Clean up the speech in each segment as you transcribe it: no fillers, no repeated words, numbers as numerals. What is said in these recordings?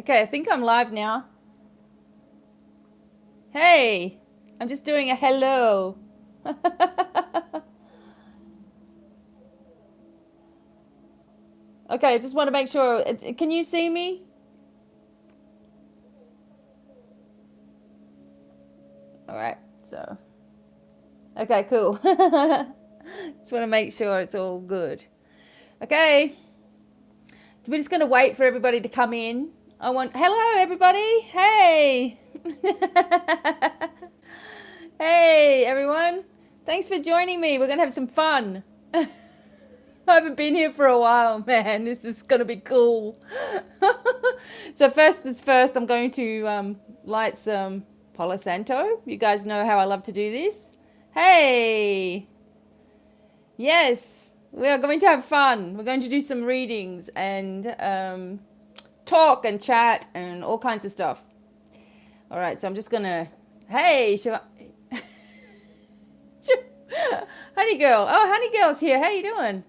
Okay, I think I'm live now. Hey, I'm just doing a hello. Okay, I just want to make sure. Can you see me? All right, so. Okay, cool. Just want to make sure it's all good. Okay, so we're just going to wait for everybody to come in. Hello, everybody. Hey. Hey, everyone. Thanks for joining me. We're going to have some fun. I haven't been here for a while, man. This is going to be cool. So first things first, I'm going to light some Palo Santo. You guys know how I love to do this. Hey. Yes, we are going to have fun. We're going to do some readings and talk and chat and all kinds of stuff. All right, so I'm just going to... Hey, Honey Girl. Oh, Honey Girl's here. How you doing?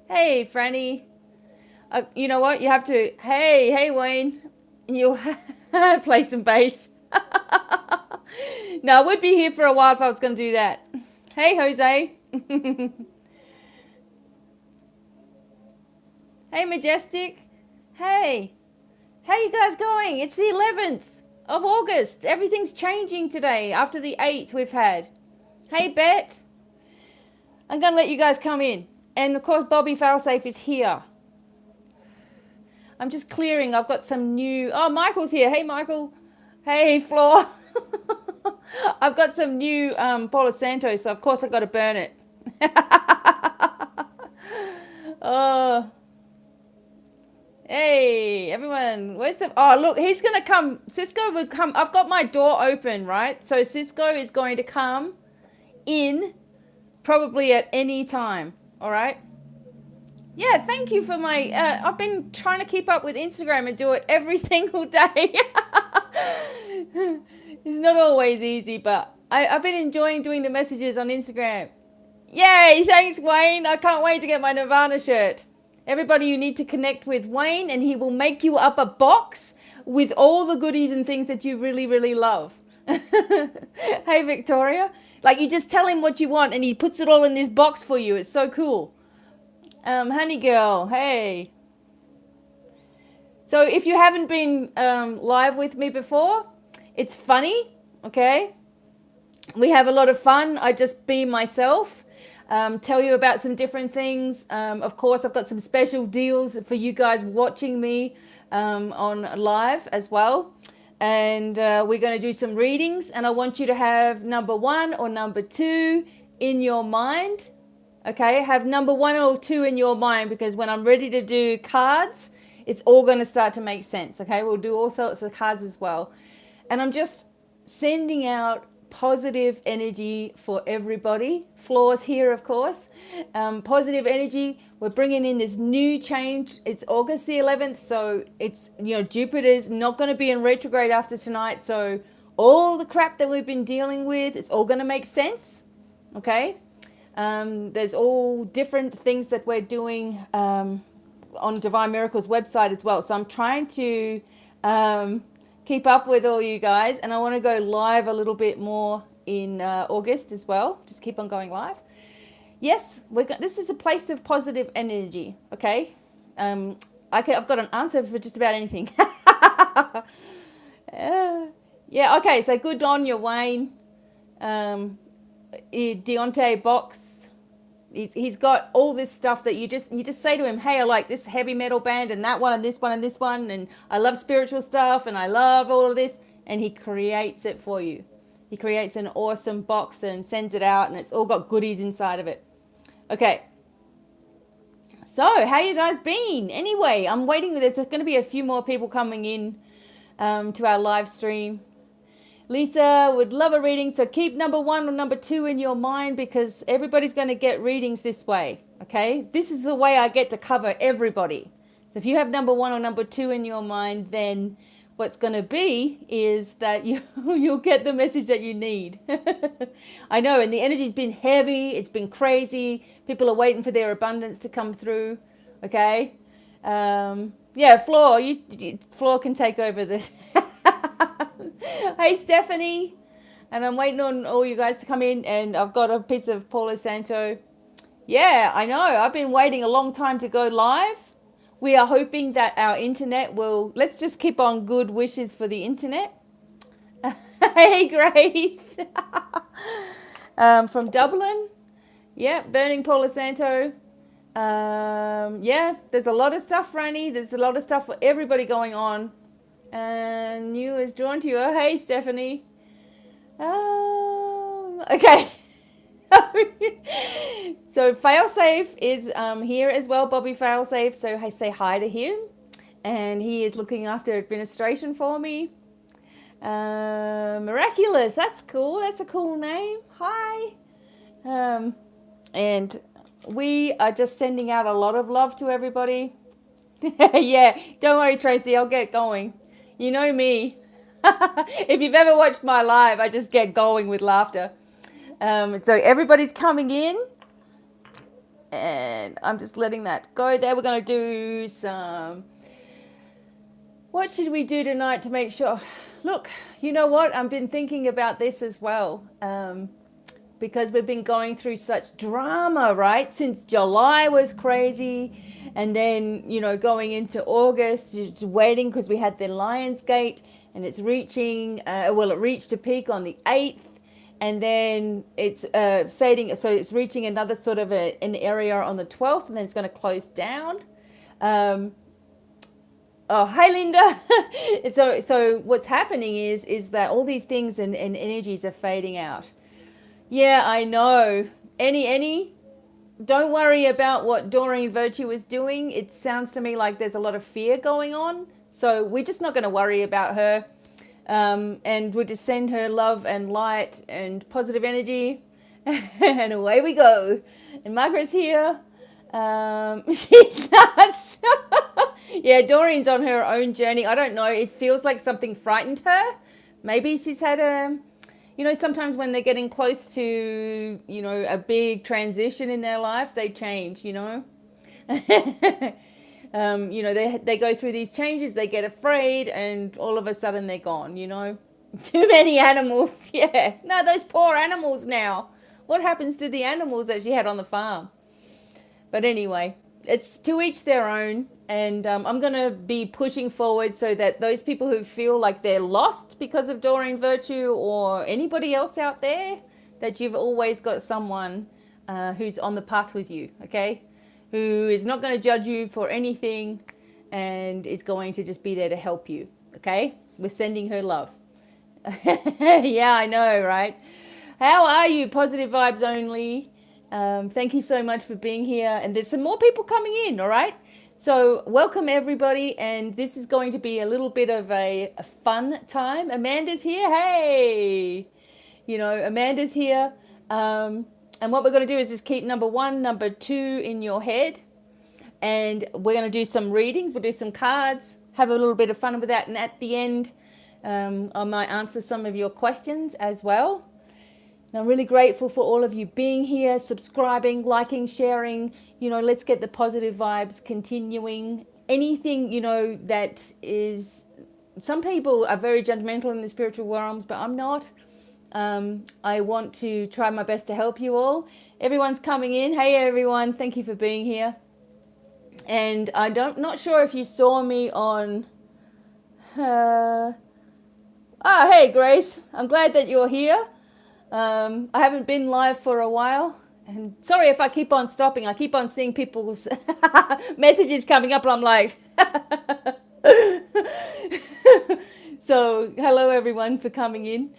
Hey, Franny. You know what? You have to... Hey, Wayne. You'll play some bass. No, I would be here for a while if I was going to do that. Hey, Jose. Hey, Majestic. Hey. How you guys going? It's the 11th of August. Everything's changing today after the 8th we've had. Hey, Bet. I'm going to let you guys come in. And, of course, Bobby Failsafe is here. I'm just clearing. I've got some new... Oh, Michael's here. Hey, Michael. Hey, Floor. I've got some new Palo Santo, so, of course, I've got to burn it. Oh... Hey, everyone, where's the... Oh, look, he's going to come. Cisco would come. I've got my door open, right? So Cisco is going to come in probably at any time, all right? Yeah, thank you for my... I've been trying to keep up with Instagram and do it every single day. It's not always easy, but I've been enjoying doing the messages on Instagram. Yay, thanks, Wayne. I can't wait to get my Nirvana shirt. Everybody, you need to connect with Wayne and he will make you up a box with all the goodies and things that you really, really love. Hey, Victoria. Like, you just tell him what you want and he puts it all in this box for you. It's so cool. Honey Girl, hey. So if you haven't been live with me before, it's funny, okay? We have a lot of fun. I just be myself. Tell you about some different things. Of course, I've got some special deals for you guys watching me on live as well. And we're going to do some readings. And I want you to have number 1 or number 2 in your mind. Okay, have number 1 or 2 in your mind, because when I'm ready to do cards, it's all going to start to make sense. Okay, we'll do all sorts of cards as well. And I'm just sending out positive energy for everybody. Floor's here, of course. Positive energy. We're bringing in this new change. It's August the 11th, so it's, you know, Jupiter's not going to be in retrograde after tonight. So all the crap that we've been dealing with, it's all going to make sense. Okay. There's all different things that we're doing on Divine Miracles website as well. So I'm trying to keep up with all you guys, and I want to go live a little bit more in August as well. Just keep on going live. Yes, this is a place of positive energy. Okay, I've got an answer for just about anything. Yeah. Okay. So good on you, Wayne. Deontay Box. He's got all this stuff that you just say to him, hey, I like this heavy metal band and that one and this one and this one, and I love spiritual stuff and I love all of this, and he creates it for you. He creates an awesome box and sends it out, and it's all got goodies inside of it. Okay. So, how you guys been? Anyway, I'm waiting. There's going to be a few more people coming in to our live stream. Lisa would love a reading, so keep number 1 or number 2 in your mind, because everybody's going to get readings this way, okay? This is the way I get to cover everybody. So if you have number 1 or number 2 in your mind, then what's going to be is that you'll get the message that you need. I know, and the energy's been heavy, it's been crazy. People are waiting for their abundance to come through, okay? Yeah, Floor, Floor can take over the. Hey, Stephanie, and I'm waiting on all you guys to come in, and I've got a piece of Palo Santo. Yeah, I know. I've been waiting a long time to go live. We are hoping that our internet will. Let's just keep on good wishes for the internet. Hey, Grace, from Dublin. Yeah, burning Palo Santo. Yeah, there's a lot of stuff, Rani. There's a lot of stuff for everybody going on. And you is drawn to you. Oh, hey, Stephanie. Okay. So Failsafe is here as well, Bobby Failsafe. So I say hi to him, and he is looking after administration for me. Miraculous, that's cool. That's a cool name. Hi. And we are just sending out a lot of love to everybody. Yeah, don't worry, Tracy. I'll get going. You know me. If you've ever watched my live, I just get going with laughter. So everybody's coming in, and I'm just letting that go there. We're going to do some. What should we do tonight to make sure? Look, you know what? I've been thinking about this as well, because we've been going through such drama, right? Since July was crazy, and then, you know, going into August, just waiting because we had the Lionsgate, and it's reaching, it reached a peak on the 8th, and then it's fading, so it's reaching another sort of an area on the 12th, and then it's going to close down. Oh, hi, Linda. So what's happening is that all these things and energies are fading out. Yeah, I know. Any, don't worry about what Doreen Virtue is doing. It sounds to me like there's a lot of fear going on. So we're just not going to worry about her. And we'll just send her love and light and positive energy. And away we go. And Margaret's here. She's nuts. Yeah, Doreen's on her own journey. I don't know. It feels like something frightened her. Maybe she's had a... You know, sometimes when they're getting close to, you know, a big transition in their life, they change, you know. You know, they go through these changes, they get afraid, and all of a sudden they're gone, you know. Too many animals, yeah. No, those poor animals now. What happens to the animals that she had on the farm? But anyway, it's to each their own. And I'm going to be pushing forward so that those people who feel like they're lost because of Doreen Virtue or anybody else out there, that you've always got someone who's on the path with you, okay? Who is not going to judge you for anything and is going to just be there to help you, okay? We're sending her love. Yeah, I know, right? How are you, Positive Vibes Only? Thank you so much for being here. And there's some more people coming in, all right? So welcome everybody, and this is going to be a little bit of a fun time. Amanda's here. Hey, you know, Amanda's here. And what we're going to do is just keep number 1, number 2 in your head. And we're going to do some readings. We'll do some cards, have a little bit of fun with that. And at the end, I might answer some of your questions as well. And I'm really grateful for all of you being here, subscribing, liking, sharing. You know, let's get the positive vibes continuing. Anything, you know, that is... Some people are very judgmental in the spiritual realms, but I'm not. I want to try my best to help you all. Everyone's coming in. Hey, everyone. Thank you for being here. And not sure if you saw me on... hey, Grace. I'm glad that you're here. I haven't been live for a while, and sorry if I keep on stopping. I keep on seeing people's messages coming up, and I'm like, so hello everyone for coming in.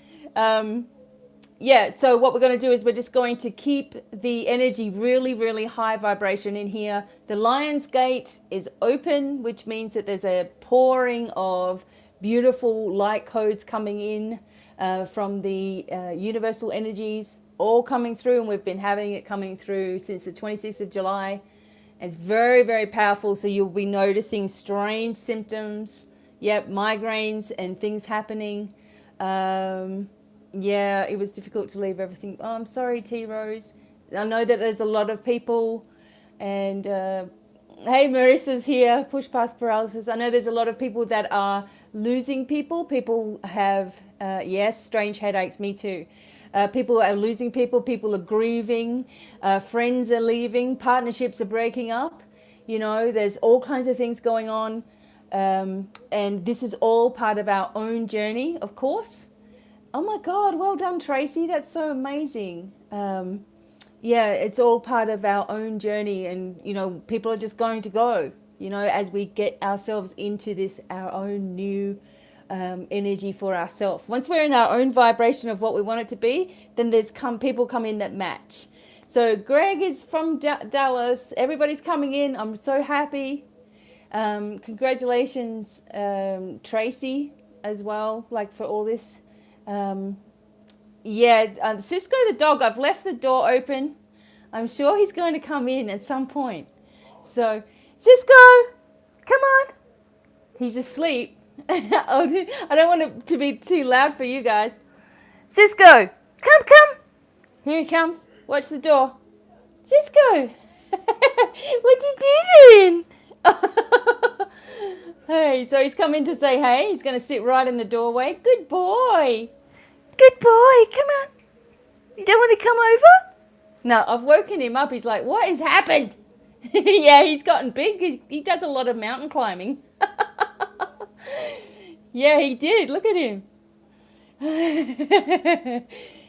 Yeah, so what we're going to do is we're just going to keep the energy really, really high vibration in here. The Lion's Gate is open, which means that there's a pouring of beautiful light codes coming in. From the universal energies all coming through, and we've been having it coming through since the 26th of July. It's very, very powerful, so you'll be noticing strange symptoms, migraines and things happening. Yeah, it was difficult to leave everything. Oh, I'm sorry, T Rose. I know that there's a lot of people, and Hey, Marissa's here. Push past paralysis. I know there's a lot of people that are losing people. People have, yes, strange headaches. Me too. People are losing people. People are grieving. Friends are leaving. Partnerships are breaking up. You know, there's all kinds of things going on. And this is all part of our own journey, of course. Oh my God, well done, Tracy. That's so amazing. Yeah, it's all part of our own journey, and you know, people are just going to go, you know, as we get ourselves into this, our own new energy for ourselves. Once we're in our own vibration of what we want it to be, then there's people come in that match. So Greg is from Dallas. Everybody's coming in. I'm so happy. Congratulations, Tracy, as well, like for all this. Yeah, Cisco the dog, I've left the door open. I'm sure he's going to come in at some point. So, Cisco, come on. He's asleep. I don't want it to be too loud for you guys. Cisco, come. Here he comes. Watch the door. Cisco, what you doing? Hey, so he's come in to say hey. He's going to sit right in the doorway. Good boy. Good boy. Come on. You don't want to come over? No, I've woken him up. He's like, what has happened? Yeah, he's gotten big. He does a lot of mountain climbing. Yeah, he did. Look at him.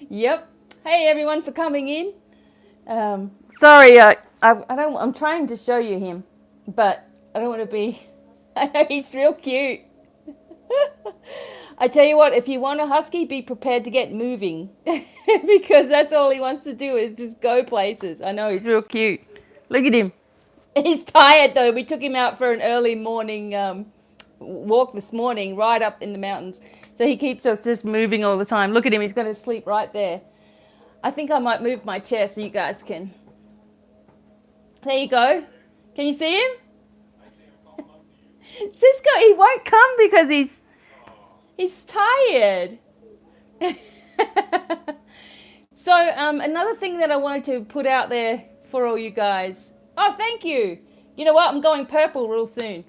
Yep. Hey, everyone, for coming in. Sorry, I'm trying to show you him, but I don't want to be. I know he's real cute. I tell you what, if you want a husky, be prepared to get moving because that's all he wants to do is just go places. I know, he's real cute. Look at him. He's tired though. We took him out for an early morning walk this morning, right up in the mountains. So he keeps us just moving all the time. Look at him. He's going to sleep right there. I think I might move my chair so you guys can. There you go. Can you see him? Cisco, he won't come because he's tired. So another thing that I wanted to put out there for all you guys. Oh, thank you. You know what? I'm going purple real soon.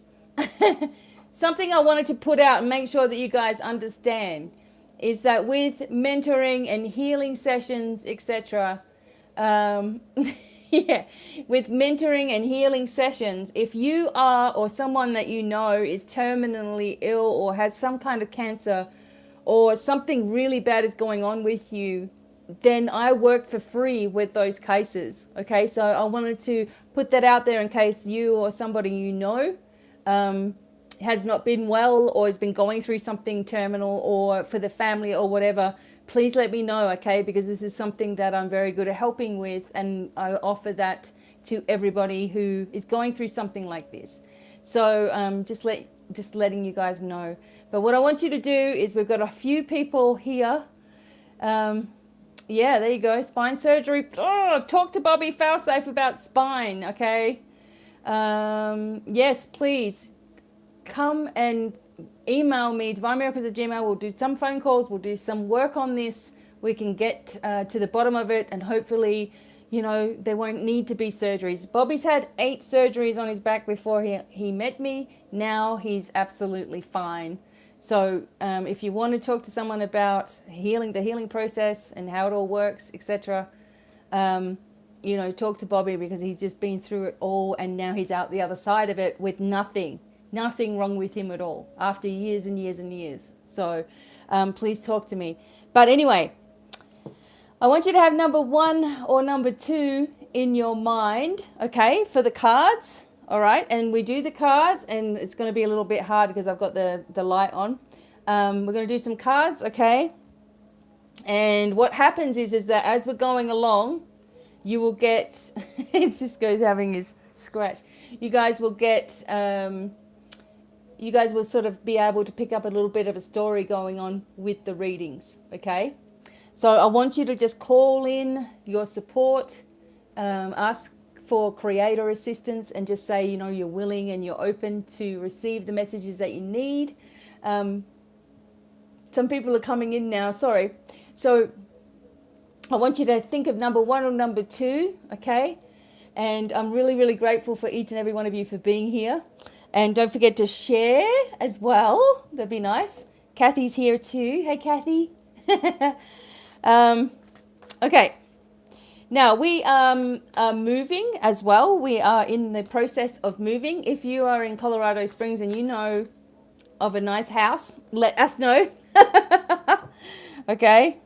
Something I wanted to put out and make sure that you guys understand is that with mentoring and healing sessions, etc., yeah, with mentoring and healing sessions, if you are or someone that you know is terminally ill or has some kind of cancer or something really bad is going on with you, then I work for free with those cases. Okay, so I wanted to put that out there in case you or somebody you know has not been well or has been going through something terminal, or for the family or whatever. Please let me know, okay? Because this is something that I'm very good at helping with, and I offer that to everybody who is going through something like this. So just letting you guys know. But what I want you to do is, we've got a few people here. Yeah, there you go. Spine surgery. Oh, talk to Bobby Falsafe about spine, okay? Yes, please come and email me, divinemiracles@gmail. We'll do some phone calls. We'll do some work on this. We can get to the bottom of it, and hopefully, you know, there won't need to be surgeries. Bobby's had 8 surgeries on his back before he met me. Now he's absolutely fine. So if you want to talk to someone about healing, the healing process and how it all works, etc., you know, talk to Bobby, because he's just been through it all, and now he's out the other side of it with nothing wrong with him at all after years and years and years. So please talk to me. But anyway, I want you to have number 1 or number 2 in your mind, okay, for the cards. All right, and we do the cards, and it's going to be a little bit hard because I've got the light on. We're going to do some cards, okay? And what happens is that as we're going along, you will get Cisco's having his scratch. You guys will get you guys will sort of be able to pick up a little bit of a story going on with the readings, okay? So I want you to just call in your support, ask for creator assistance, and just say, you know, you're willing and you're open to receive the messages that you need. Some people are coming in now, sorry. So I want you to think of number 1 or number 2, okay? And I'm really, really grateful for each and every one of you for being here. And don't forget to share as well. That'd be nice. Kathy's here too. Hey, Kathy. Okay. Now, we are moving as well. We are in the process of moving. If you are in Colorado Springs and you know of a nice house, let us know. Okay.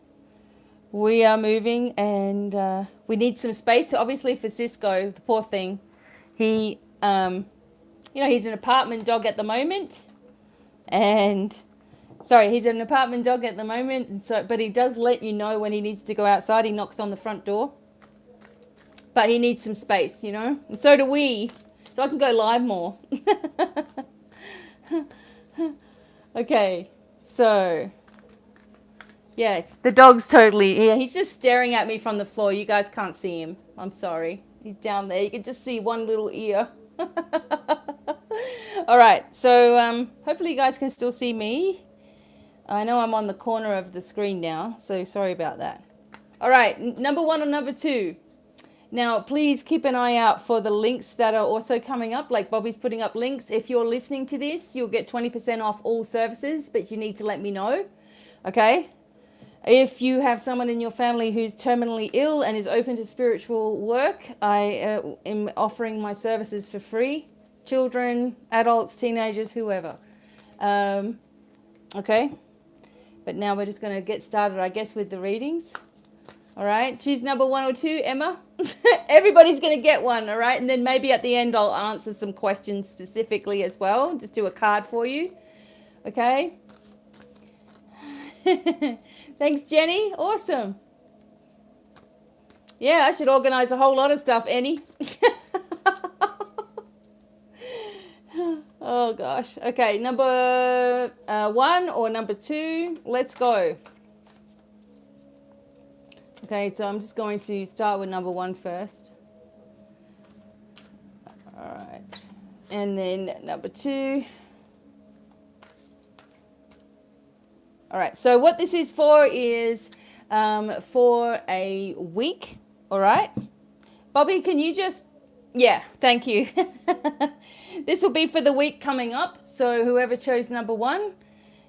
We are moving and we need some space. So obviously for Cisco, the poor thing, he, he's an apartment dog at the moment. He's an apartment dog at the moment. And so, but he does let you know when he needs to go outside. He knocks on the front door. But he needs some space, And so do we. So I can go live more. Okay. So, yeah, the dog's totally, he's just staring at me from the floor. You guys can't see him. I'm sorry. He's down there. You can just see one little ear. All right. So hopefully you guys can still see me. I know I'm on the corner of the screen now, so sorry about that. All right. Number 1 or number 2. Now, please keep an eye out for the links that are also coming up. Like Bobby's putting up links. If you're listening to this, you'll get 20% off all services, but you need to let me know. Okay? If you have someone in your family who's terminally ill and is open to spiritual work, I am offering my services for free. Children, adults, teenagers, whoever. Okay? But now we're just going to get started, I guess, with the readings. All right? Choose number 1 or 2, Emma. Everybody's going to get one, all right? And then maybe at the end I'll answer some questions specifically as well. Just do a card for you. Okay? Thanks, Jenny. Awesome. Yeah, I should organize a whole lot of stuff, Annie. Oh, gosh. Okay, number 1 or number 2. Let's go. Okay, so I'm just going to start with number 1 first. All right. And then number 2. All right, so what this is for is for a week, all right? Bobby, can you just, yeah, thank you. This will be for the week coming up, so whoever chose number 1,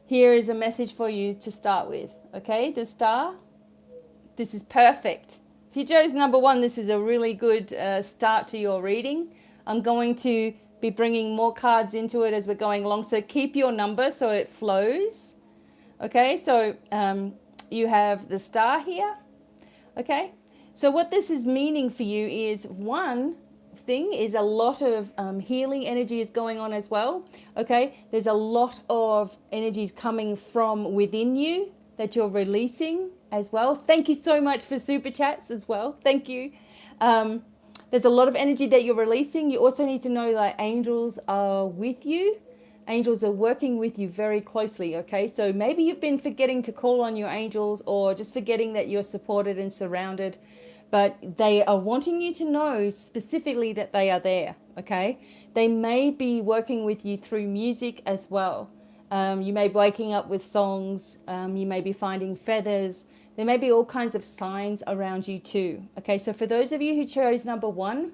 here is a message for you to start with, okay? The star, this is perfect. If you chose number 1, this is a really good start to your reading. I'm going to be bringing more cards into it as we're going along, so keep your number so it flows. Okay, so you have the star here. Okay, so what this is meaning for you is one thing is a lot of healing energy is going on as well. Okay, there's a lot of energies coming from within you that you're releasing as well. Thank you so much for super chats as well. Thank you. There's a lot of energy that you're releasing. You also need to know that angels are with you. Angels are working with you very closely, okay? So maybe you've been forgetting to call on your angels or just forgetting that you're supported and surrounded, but they are wanting you to know specifically that they are there, okay? They may be working with you through music as well. You may be waking up with songs. You may be finding feathers. There may be all kinds of signs around you too, okay? So for those of you who chose number 1,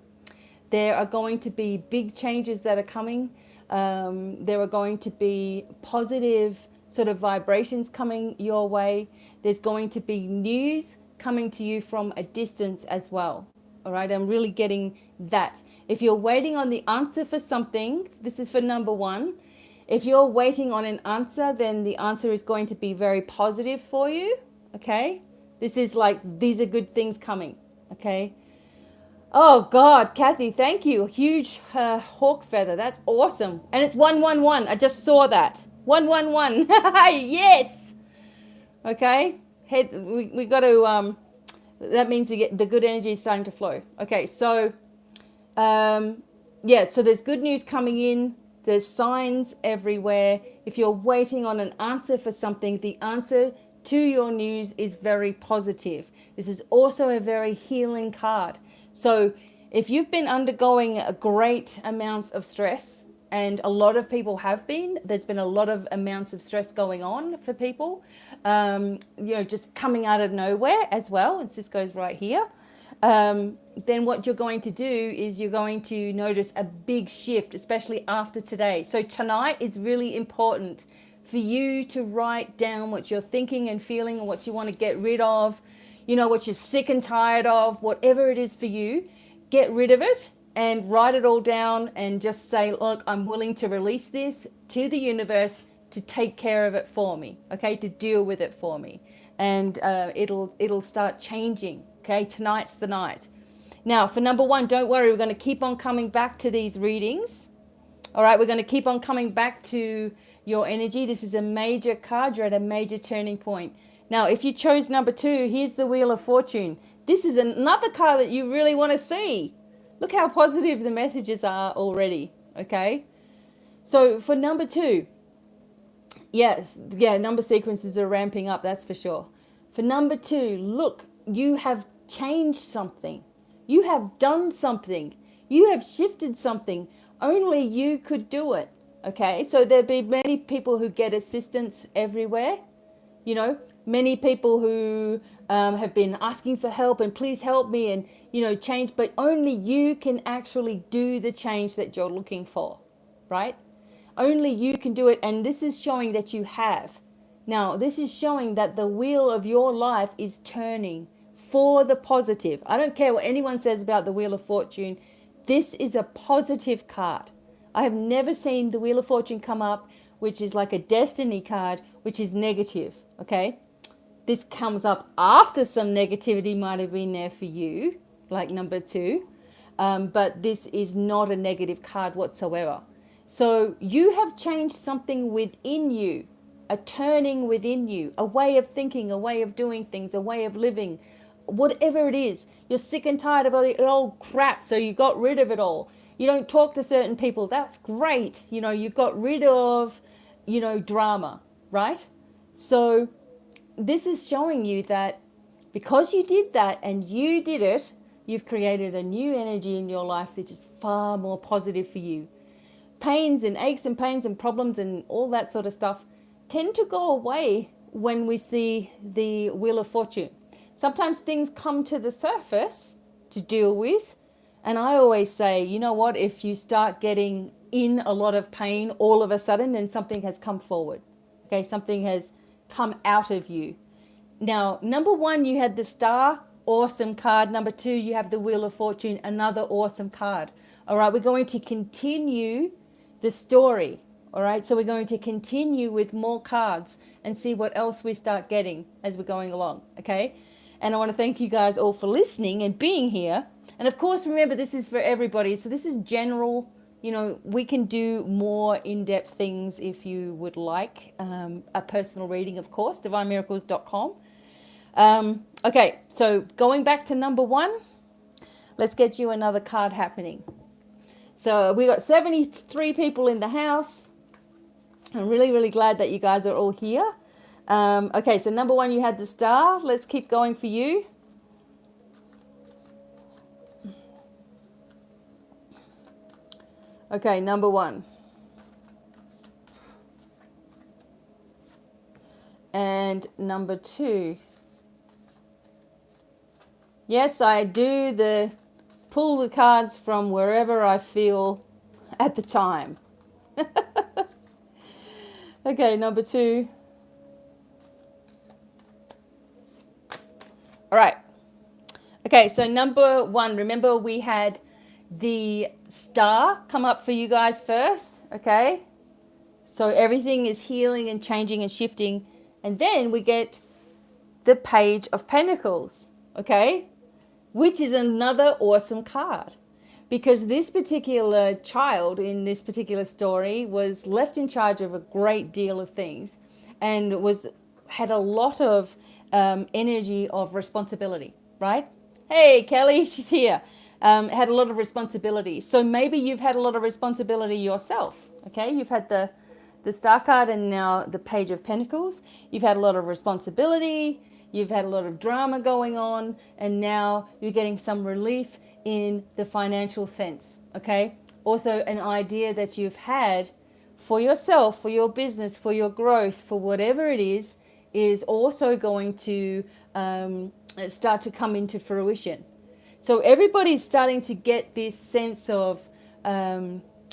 there are going to be big changes that are coming. There are going to be positive sort of vibrations coming your way. There's going to be news coming to you from a distance as well. All right, I'm really getting that. If you're waiting on the answer for something, this is for number 1. If you're waiting on an answer, then the answer is going to be very positive for you. Okay, this is like, these are good things coming. Okay. Oh, God, Kathy, thank you. Huge hawk feather. That's awesome. And it's 111. I just saw that. 111. Yes. Okay. We got to, that means the good energy is starting to flow. Okay. So, yeah, so there's good news coming in. There's signs everywhere. If you're waiting on an answer for something, the answer to your news is very positive. This is also a very healing card. So if you've been undergoing a great amounts of stress, and a lot of people have been, there's been a lot of amounts of stress going on for people, just coming out of nowhere as well. And this goes right here. then what you're going to do is you're going to notice a big shift, especially after today. So tonight is really important for you to write down what you're thinking and feeling and what you want to get rid of, what you're sick and tired of, whatever it is for you, get rid of it and write it all down and just say, look, I'm willing to release this to the universe to take care of it for me, okay, to deal with it for me. And it'll start changing, okay? Tonight's the night. Now, for number one, don't worry, we're going to keep on coming back to these readings. All right, we're going to keep on coming back to your energy. This is a major card. You're at a major turning point. Now, if you chose number two, here's the Wheel of Fortune. This is another card that you really want to see. Look how positive the messages are already, okay? So for number two, number sequences are ramping up, that's for sure. For number two, look, you have changed something. You have done something. You have shifted something. Only you could do it, okay? So there'll be many people who get assistance everywhere. Many people who have been asking for help and please help me and, change. But only you can actually do the change that you're looking for, right? Only you can do it. And this is showing that you have. Now, this is showing that the wheel of your life is turning for the positive. I don't care what anyone says about the Wheel of Fortune. This is a positive card. I have never seen the Wheel of Fortune come up, which is like a destiny card, which is negative, okay? This comes up after some negativity might have been there for you, like number two. But this is not a negative card whatsoever. So you have changed something within you, a turning within you, a way of thinking, a way of doing things, a way of living, whatever it is. You're sick and tired of all the old crap, so you got rid of it all. You don't talk to certain people. That's great. You've got rid of, drama, right? So this is showing you that because you did that and you did it, you've created a new energy in your life that is far more positive for you. Pains and aches and pains and problems and all that sort of stuff tend to go away when we see the Wheel of Fortune. Sometimes things come to the surface to deal with. And I always say, you know what, if you start getting in a lot of pain all of a sudden, then something has come forward. Okay, something has come out of you. Now, number one, you had the Star, awesome card. Number two, you have the Wheel of Fortune, another awesome card. All right, we're going to continue the story. All right, so we're going to continue with more cards and see what else we start getting as we're going along, okay? And I want to thank you guys all for listening and being here. And of course, remember, this is for everybody. So this is general. We can do more in-depth things if you would like a personal reading, of course, divinemiracles.com. Okay, so going back to number one, let's get you another card happening. So we got 73 people in the house. I'm really, really glad that you guys are all here. Okay, so number one, you had the Star. Let's keep going for you. Okay, number one. And number two. Yes, I do pull the cards from wherever I feel at the time. Okay, number two. All right. Okay, so number one, remember we had the Star come up for you guys first, okay? So everything is healing and changing and shifting. And then we get the Page of Pentacles, okay? Which is another awesome card. Because this particular child in this particular story was left in charge of a great deal of things and had a lot of energy of responsibility, right? Hey, Kelly, she's here. Had a lot of responsibility. So maybe you've had a lot of responsibility yourself, okay? You've had the Star card and now the Page of Pentacles. You've had a lot of responsibility. You've had a lot of drama going on. And now you're getting some relief in the financial sense, okay? Also an idea that you've had for yourself, for your business, for your growth, for whatever it is also going to start to come into fruition. So everybody's starting to get this sense of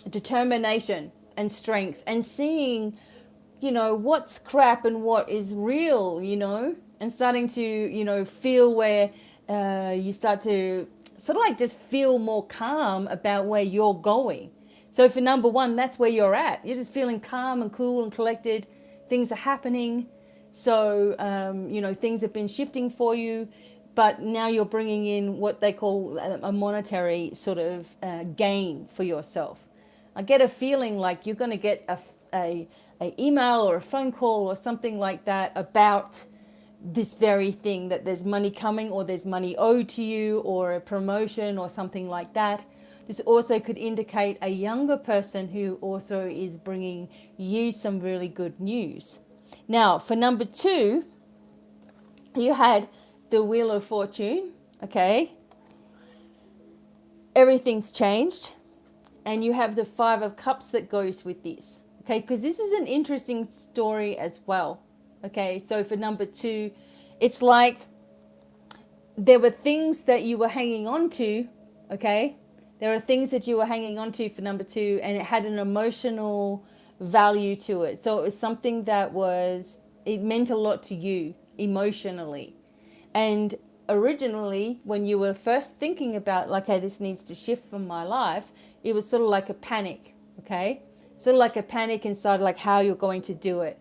determination and strength, and seeing, what's crap and what is real, and starting to, feel where you start to sort of like just feel more calm about where you're going. So for number one, that's where you're at. You're just feeling calm and cool and collected. Things are happening. So, things have been shifting for you, but now you're bringing in what they call a monetary sort of gain for yourself. I get a feeling like you're going to get a email or a phone call or something like that about this very thing, that there's money coming, or there's money owed to you, or a promotion or something like that. This also could indicate a younger person who also is bringing you some really good news. Now, for number two, you had the Wheel of Fortune, okay? Everything's changed. And you have the Five of Cups that goes with this, okay? Because this is an interesting story as well, okay? So for number two, it's like there were things that you were hanging on to, okay? There are things that you were hanging on to for number two, and it had an emotional value to it. So it was something that it meant a lot to you emotionally. And originally, when you were first thinking about, like, hey, this needs to shift from my life, it was sort of like a panic, okay? Sort of like a panic inside, like how you're going to do it.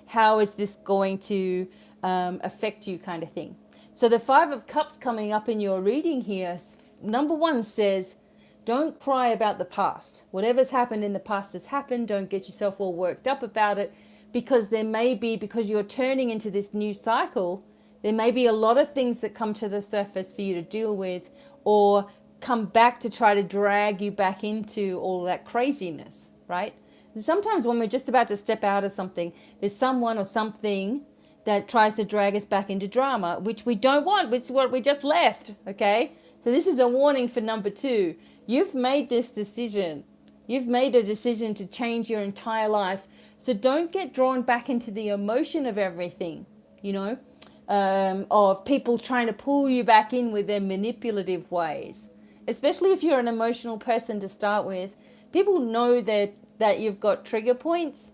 How is this going to affect you, kind of thing. So the Five of Cups coming up in your reading here, number one says, don't cry about the past. Whatever's happened in the past has happened. Don't get yourself all worked up about it, because because you're turning into this new cycle, there may be a lot of things that come to the surface for you to deal with, or come back to try to drag you back into all that craziness, right? Sometimes when we're just about to step out of something, there's someone or something that tries to drag us back into drama, which we don't want, which is what we just left, okay? So this is a warning for number two. You've made this decision. You've made a decision to change your entire life. So don't get drawn back into the emotion of everything, of people trying to pull you back in with their manipulative ways. Especially if you're an emotional person to start with. People know that you've got trigger points,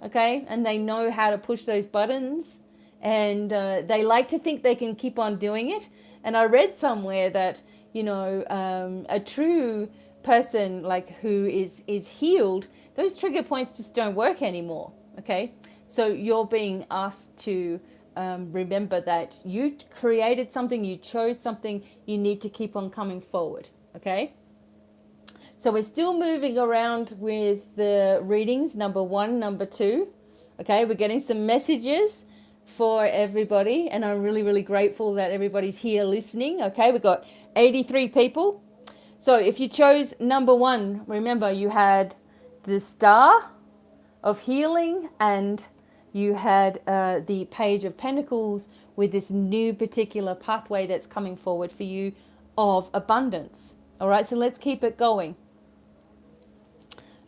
okay? And they know how to push those buttons. And they like to think they can keep on doing it. And I read somewhere that, a true person, like, who is healed, those trigger points just don't work anymore, okay? So you're being asked to remember that you created something, you chose something, you need to keep on coming forward, okay? So we're still moving around with the readings, number one, number two, okay? We're getting some messages for everybody, and I'm really, really grateful that everybody's here listening, okay? We've got 83 people. So if you chose number one, remember you had the Star of Healing, and you had the Page of Pentacles with this new particular pathway that's coming forward for you of abundance. All right, so let's keep it going.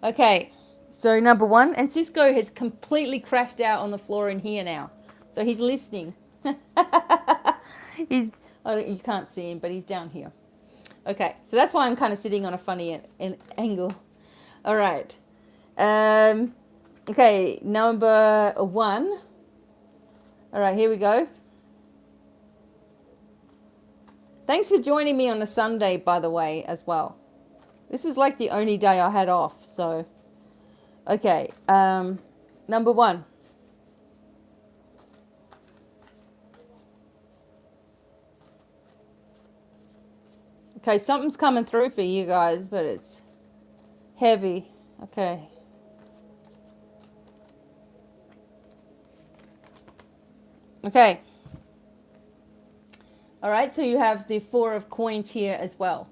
Okay, so number one, and Cisco has completely crashed out on the floor in here now. So he's listening. You can't see him, but he's down here. Okay, so that's why I'm kind of sitting on a funny angle. All right. Okay, number one. All right, here we go. Thanks for joining me on a Sunday, by the way, as well. This was like the only day I had off, so. Okay, number one. Okay, something's coming through for you guys, but it's heavy. Okay. Okay. All right, so you have the Four of Coins here as well.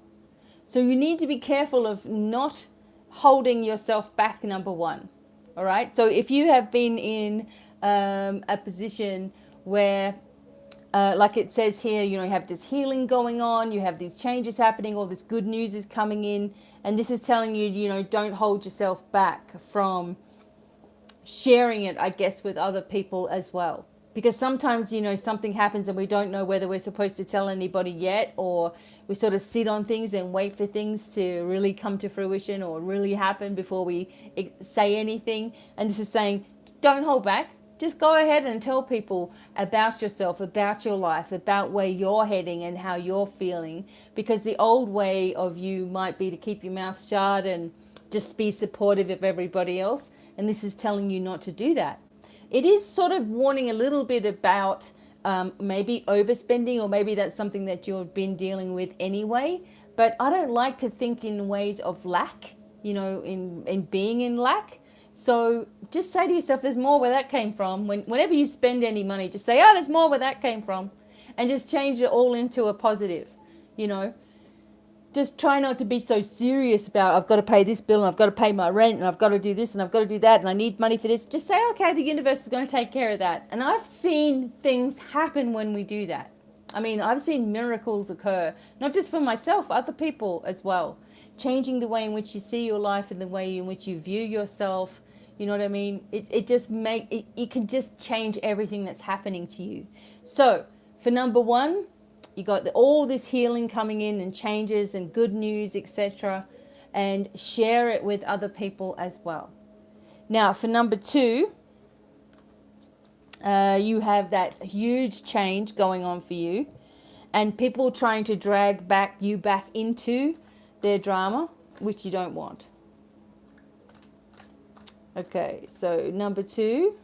So you need to be careful of not holding yourself back, number one. All right, so if you have been in a position where, like it says here, you have this healing going on, you have these changes happening, all this good news is coming in, and this is telling you, don't hold yourself back from sharing it, I guess, with other people as well. Because sometimes, something happens and we don't know whether we're supposed to tell anybody yet, or we sort of sit on things and wait for things to really come to fruition or really happen before we say anything. And this is saying, don't hold back. Just go ahead and tell people about yourself, about your life, about where you're heading and how you're feeling. Because the old way of you might be to keep your mouth shut and just be supportive of everybody else. And this is telling you not to do that. It is sort of warning a little bit about maybe overspending, or maybe that's something that you've been dealing with anyway. But I don't like to think in ways of lack, in being in lack. So just say to yourself, there's more where that came from. Whenever you spend any money, just say, oh, there's more where that came from. And just change it all into a positive, Just try not to be so serious about, I've got to pay this bill and I've got to pay my rent and I've got to do this and I've got to do that and I need money for this. Just say, okay, the universe is going to take care of that. And I've seen things happen when we do that. I mean, I've seen miracles occur, not just for myself, other people as well. Changing the way in which you see your life and the way in which you view yourself. You know what I mean? It can just change everything that's happening to you. So for number one, you got all this healing coming in and changes and good news, etc. And share it with other people as well. Now for number two, you have that huge change going on for you and people trying to drag you back into their drama, which you don't want. Okay, so number two.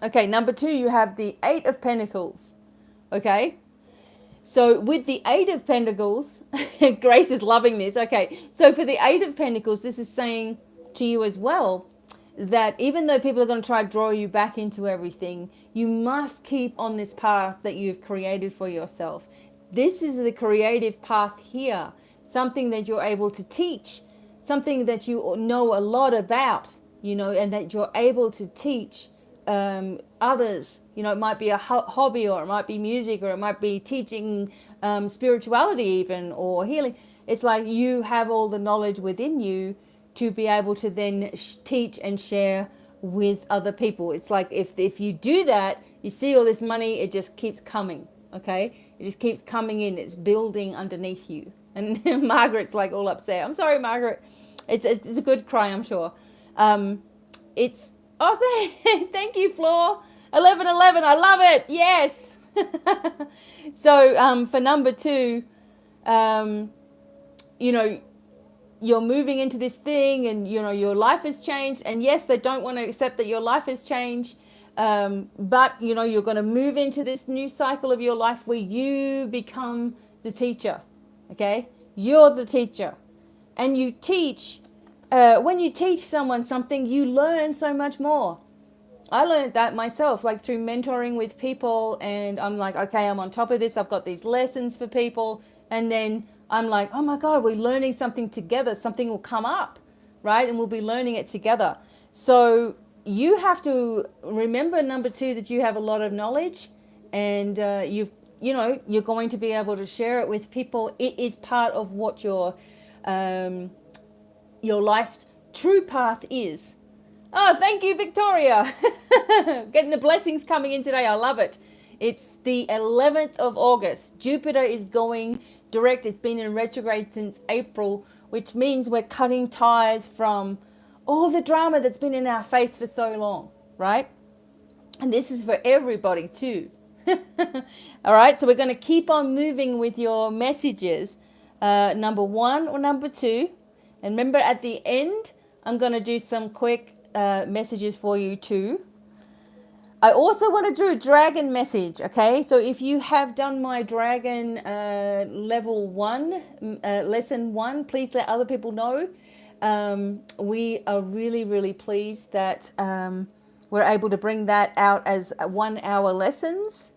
Okay, number two, you have the Eight of Pentacles. Okay, so with the Eight of Pentacles, Grace is loving this. Okay, so for the Eight of Pentacles, this is saying to you as well that even though people are going to try to draw you back into everything, you must keep on this path that you've created for yourself. This is the creative path here, something that you're able to teach, something that you know a lot about, and that you're able to teach others. It might be a hobby, or it might be music, or it might be teaching spirituality even, or healing. It's like you have all the knowledge within you to be able to then teach and share with other people. It's like if you do that, you see all this money, it just keeps coming, okay? It just keeps coming in. It's building underneath you. And Margaret's like all upset. I'm sorry, Margaret. It's a good cry, I'm sure. Thank you, Floor. 1111, I love it. Yes. So for number two, you're moving into this thing and, your life has changed. And yes, they don't want to accept that your life has changed. But, you're going to move into this new cycle of your life where you become the teacher. Okay? You're the teacher. And you teach. When you teach someone something, you learn so much more. I learned that myself, like through mentoring with people. And I'm like, okay, I'm on top of this. I've got these lessons for people. And then I'm like, oh my God, we're learning something together. Something will come up, right? And we'll be learning it together. So you have to remember, number two, that you have a lot of knowledge and you're going to be able to share it with people. It is part of what your life's true path is. Oh, thank you, Victoria. Getting the blessings coming in today. I love it. It's the 11th of August. Jupiter is going direct. It's been in retrograde since April, which means we're cutting ties from all the drama that's been in our face for so long, right? And this is for everybody too. All right, so we're going to keep on moving with your messages, number one or number two. And remember, at the end, I'm going to do some quick messages for you too. I also want to do a dragon message, okay? So if you have done my dragon level 1, lesson 1, please let other people know. We are really, really pleased that we're able to bring that out as 1 hour lessons,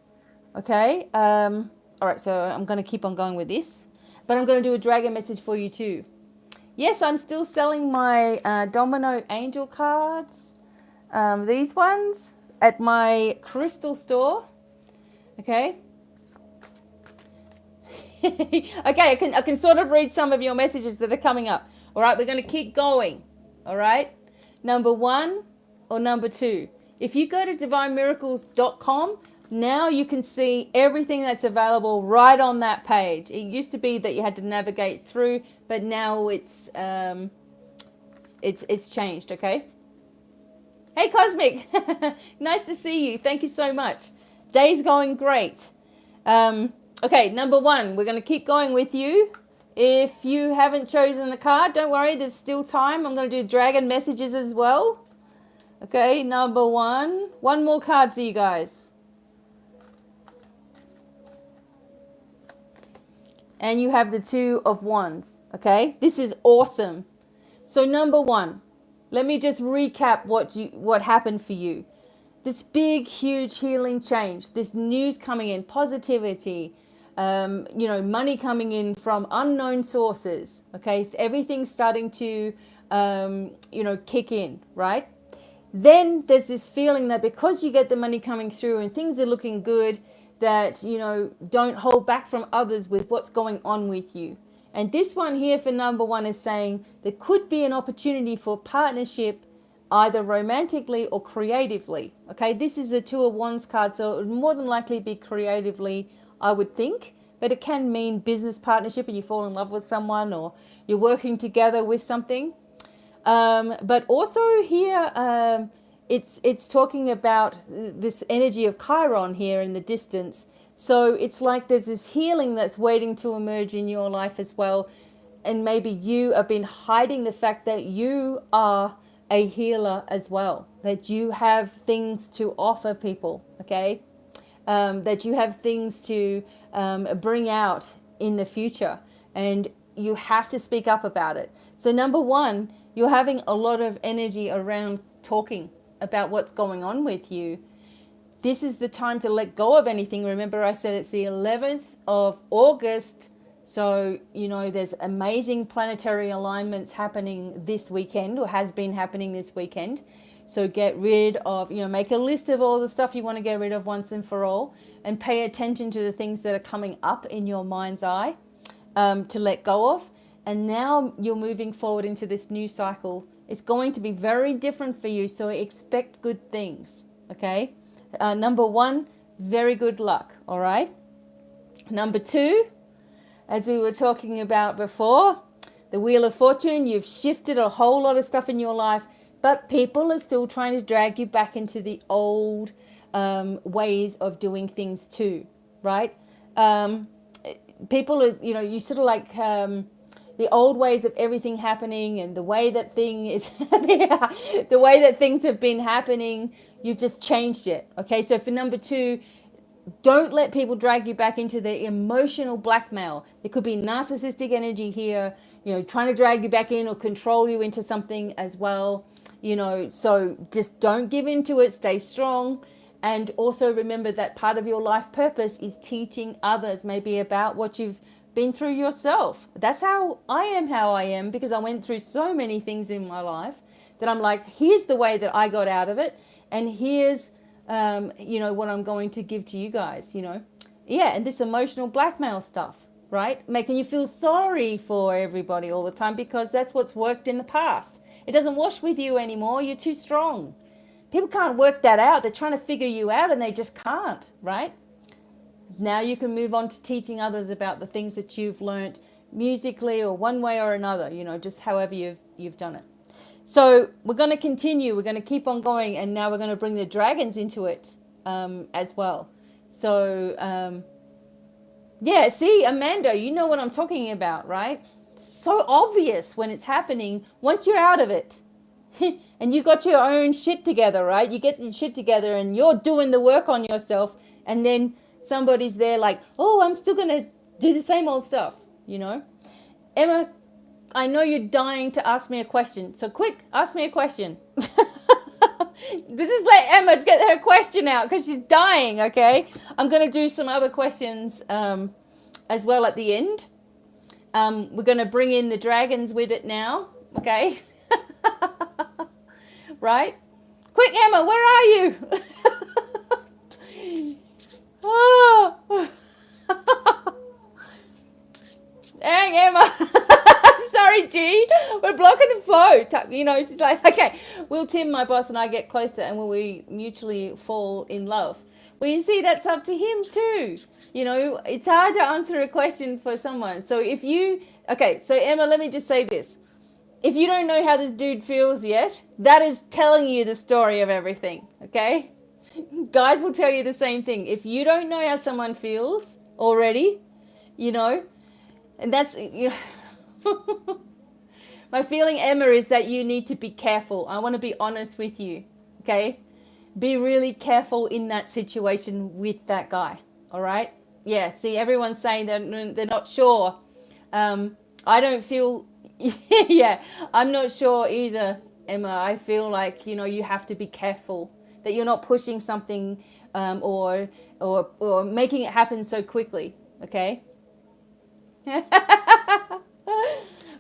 okay? All right, so I'm going to keep on going with this, but I'm going to do a dragon message for you too. Yes, I'm still selling my Domino Angel cards, these ones, at my crystal store, okay? Okay, I can sort of read some of your messages that are coming up. All right, we're going to keep going, all right? Number 1 or number 2? If you go to divinemiracles.com, now you can see everything that's available right on that page. It used to be that you had to navigate through, but now it's changed, okay? Hey, Cosmic. Nice to see you. Thank you so much. Day's going great. Okay, number 1, we're going to keep going with you. If you haven't chosen a card, don't worry, there's still time. I'm going to do dragon messages as well. Okay, number 1. One more card for you guys. And you have the 2 of Wands, okay? This is awesome. So number 1, let me just recap what happened for you. This big, huge healing change, this news coming in, positivity, money coming in from unknown sources, okay? Everything's starting to, kick in, right? Then there's this feeling that because you get the money coming through and things are looking good, that, don't hold back from others with what's going on with you. And this one here for number 1 is saying there could be an opportunity for partnership, either romantically or creatively. Okay, this is a 2 of Wands card, so it would more than likely be creatively, I would think. But it can mean business partnership and you fall in love with someone, or you're working together with something. But also here, it's talking about this energy of Chiron here in the distance. So it's like there's this healing that's waiting to emerge in your life as well. And maybe you have been hiding the fact that you are a healer as well, that you have things to offer people, okay? That you have things to bring out in the future, and you have to speak up about it. So number 1, you're having a lot of energy around talking about what's going on with you. This is the time to let go of anything. Remember, I said it's the 11th of August. So, there's amazing planetary alignments happening this weekend, or has been happening this weekend. So get rid of, make a list of all the stuff you want to get rid of once and for all, and pay attention to the things that are coming up in your mind's eye to let go of. And now you're moving forward into this new cycle. It's going to be very different for you, so expect good things, okay? Number 1, very good luck, all right? Number 2, as we were talking about before, the Wheel of Fortune, you've shifted a whole lot of stuff in your life, but people are still trying to drag you back into the old ways of doing things too, right? People are, you sort of like the old ways of everything happening, and the way that the way that things have been happening, you've just changed it, okay? So for number 2, don't let people drag you back into the emotional blackmail. There could be narcissistic energy here, trying to drag you back in or control you into something as well. So just don't give into it. Stay strong. And also remember that part of your life purpose is teaching others maybe about what you've been through yourself. That's how I am, because I went through so many things in my life that I'm like, here's the way that I got out of it. And here's what I'm going to give to you guys, Yeah, and this emotional blackmail stuff, right? Making you feel sorry for everybody all the time, because that's what's worked in the past. It doesn't wash with you anymore. You're too strong. People can't work that out. They're trying to figure you out and they just can't, right? Now you can move on to teaching others about the things that you've learned musically or one way or another, just however you've done it. So we're going to continue. We're going to keep on going, and now we're going to bring the dragons into it as well. So, yeah, see, Amanda, you know what I'm talking about, right? It's so obvious when it's happening once you're out of it. And you got your own shit together, right? You get your shit together and you're doing the work on yourself, and then somebody's there like, oh, I'm still going to do the same old stuff, Emma, I know you're dying to ask me a question. So quick, ask me a question. Just let Emma get her question out because she's dying, okay? I'm going to do some other questions as well at the end. We're going to bring in the dragons with it now, okay? Right? Quick, Emma, where are you? Oh. Dang, Emma. Sorry. Sorry, G. We're blocking the flow. You know, she's like, okay, will Tim, my boss, and I get closer and will we mutually fall in love? Well, you see, that's up to him too. You know, it's hard to answer a question for someone. So if you, okay, so Emma, let me just say this. If you don't know how this dude feels yet, that is telling you the story of everything, okay? Guys will tell you the same thing. If you don't know how someone feels already, you know, and that's, you know, my feeling, Emma, is that you need to be careful. I want to be honest with you, okay? Be really careful in that situation with that guy, all right? Yeah, see, everyone's saying that they're not sure. I don't feel, yeah, I'm not sure either, Emma. I feel like, you know, you have to be careful that you're not pushing something or making it happen so quickly, okay?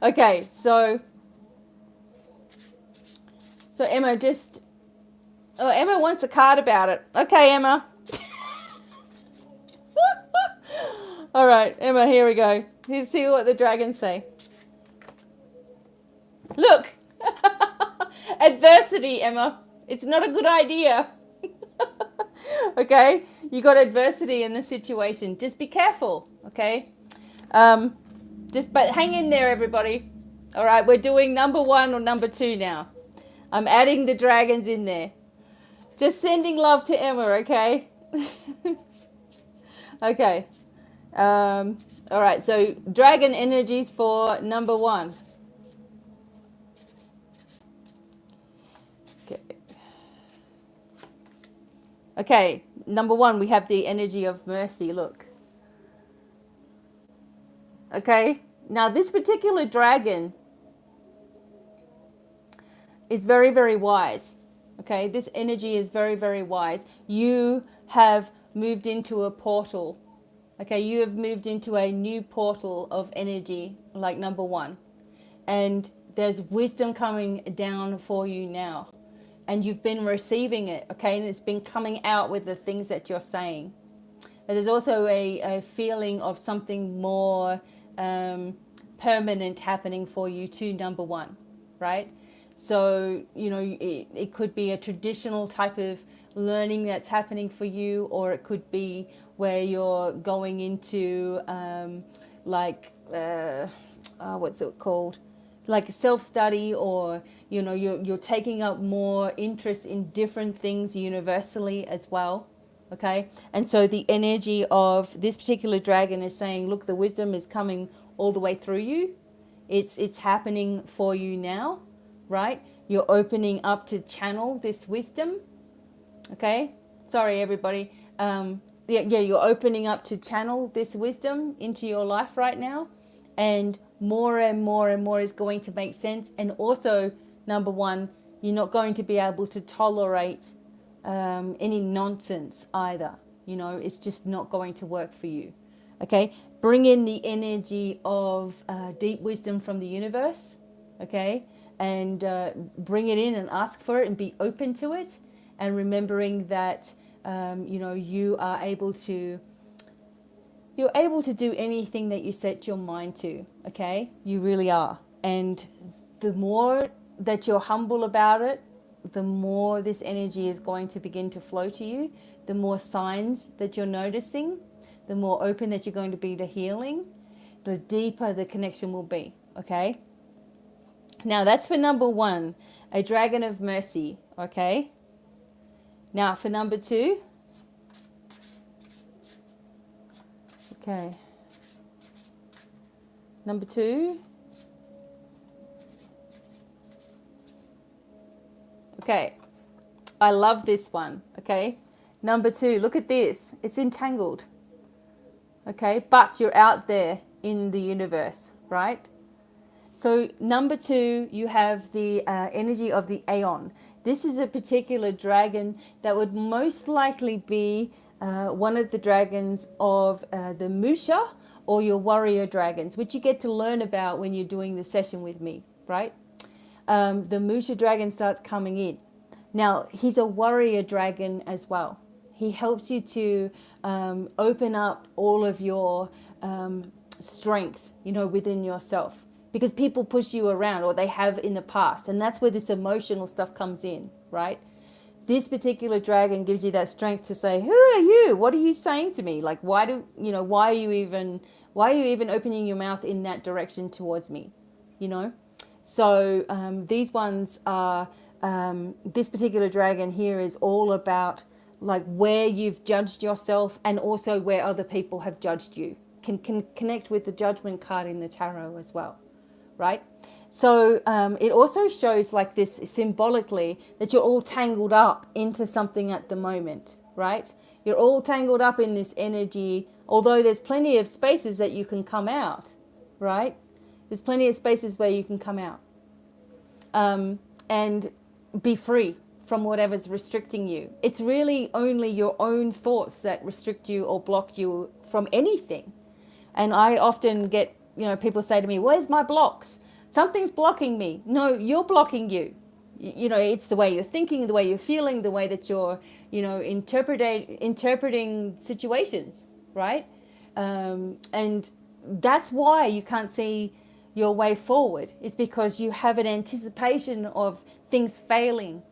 Okay, so Emma, just, oh, Emma wants a card about it. Okay, Emma. All right, Emma, here we go. Here's see what the dragons say. Look, adversity, Emma. It's not a good idea. Okay, you got adversity in the situation. Just be careful, okay? But hang in there, everybody. All right, we're doing number 1 or number 2 now. I'm adding the dragons in there. Just sending love to Emma, okay? Okay. All right, so dragon energies for number 1. Okay. Okay, number 1, we have the energy of mercy. Look. Okay, now this particular dragon is very, very wise. Okay, this energy is very, very wise. You have moved into a portal. Okay, you have moved into a new portal of energy, like number 1. And there's wisdom coming down for you now. And you've been receiving it, okay? And it's been coming out with the things that you're saying. And there's also a feeling of something more permanent happening for you too, number 1, right? So, you know, it could be a traditional type of learning that's happening for you, or it could be where you're going into what's it called? Like self-study, or, you know, you're taking up more interest in different things universally as well. Okay, and so the energy of this particular dragon is saying, look, the wisdom is coming all the way through you. It's happening for you now, right? You're opening up to channel this wisdom. Okay, sorry everybody. You're opening up to channel this wisdom into your life right now, and more and more and more is going to make sense. And also, number 1, you're not going to be able to tolerate any nonsense either. You know, it's just not going to work for you. Okay, bring in the energy of deep wisdom from the universe. Okay, and bring it in and ask for it and be open to it, and remembering that you know, you're able to do anything that you set your mind to. Okay, you really are. And the more that you're humble about it, the more this energy is going to begin to flow to you, the more signs that you're noticing, the more open that you're going to be to healing, the deeper the connection will be, okay? Now that's for number 1, a dragon of mercy, okay? Now for number 2, okay, number 2, okay, I love this one, okay? Number 2, look at this. It's entangled, okay? But you're out there in the universe, right? So number 2, you have the energy of the Aeon. This is a particular dragon that would most likely be one of the dragons of the Musha, or your warrior dragons, which you get to learn about when you're doing the session with me, right? The Musha dragon starts coming in. Now, he's a warrior dragon as well. He helps you to open up all of your strength, you know, within yourself. because people push you around, or they have in the past. And that's where this emotional stuff comes in, right? This particular dragon gives you that strength to say, who are you? What are you saying to me? Like, why are you even opening your mouth in that direction towards me? So these ones are, this particular dragon here is all about like where you've judged yourself, and also where other people have judged you. Can connect with the judgment card in the tarot as well, right? So it also shows like this symbolically that you're all tangled up into something at the moment, right? You're all tangled up in this energy, although there's plenty of spaces that you can come out, right? There's plenty of spaces where you can come out and be free from whatever's restricting you. It's really only your own thoughts that restrict you or block you from anything. And I often get, people say to me, where's my blocks? Something's blocking me. No, you're blocking you. It's the way you're thinking, the way you're feeling, the way that you're, interpreting situations, right? And that's why you can't see your way forward. It's because you have an anticipation of things failing.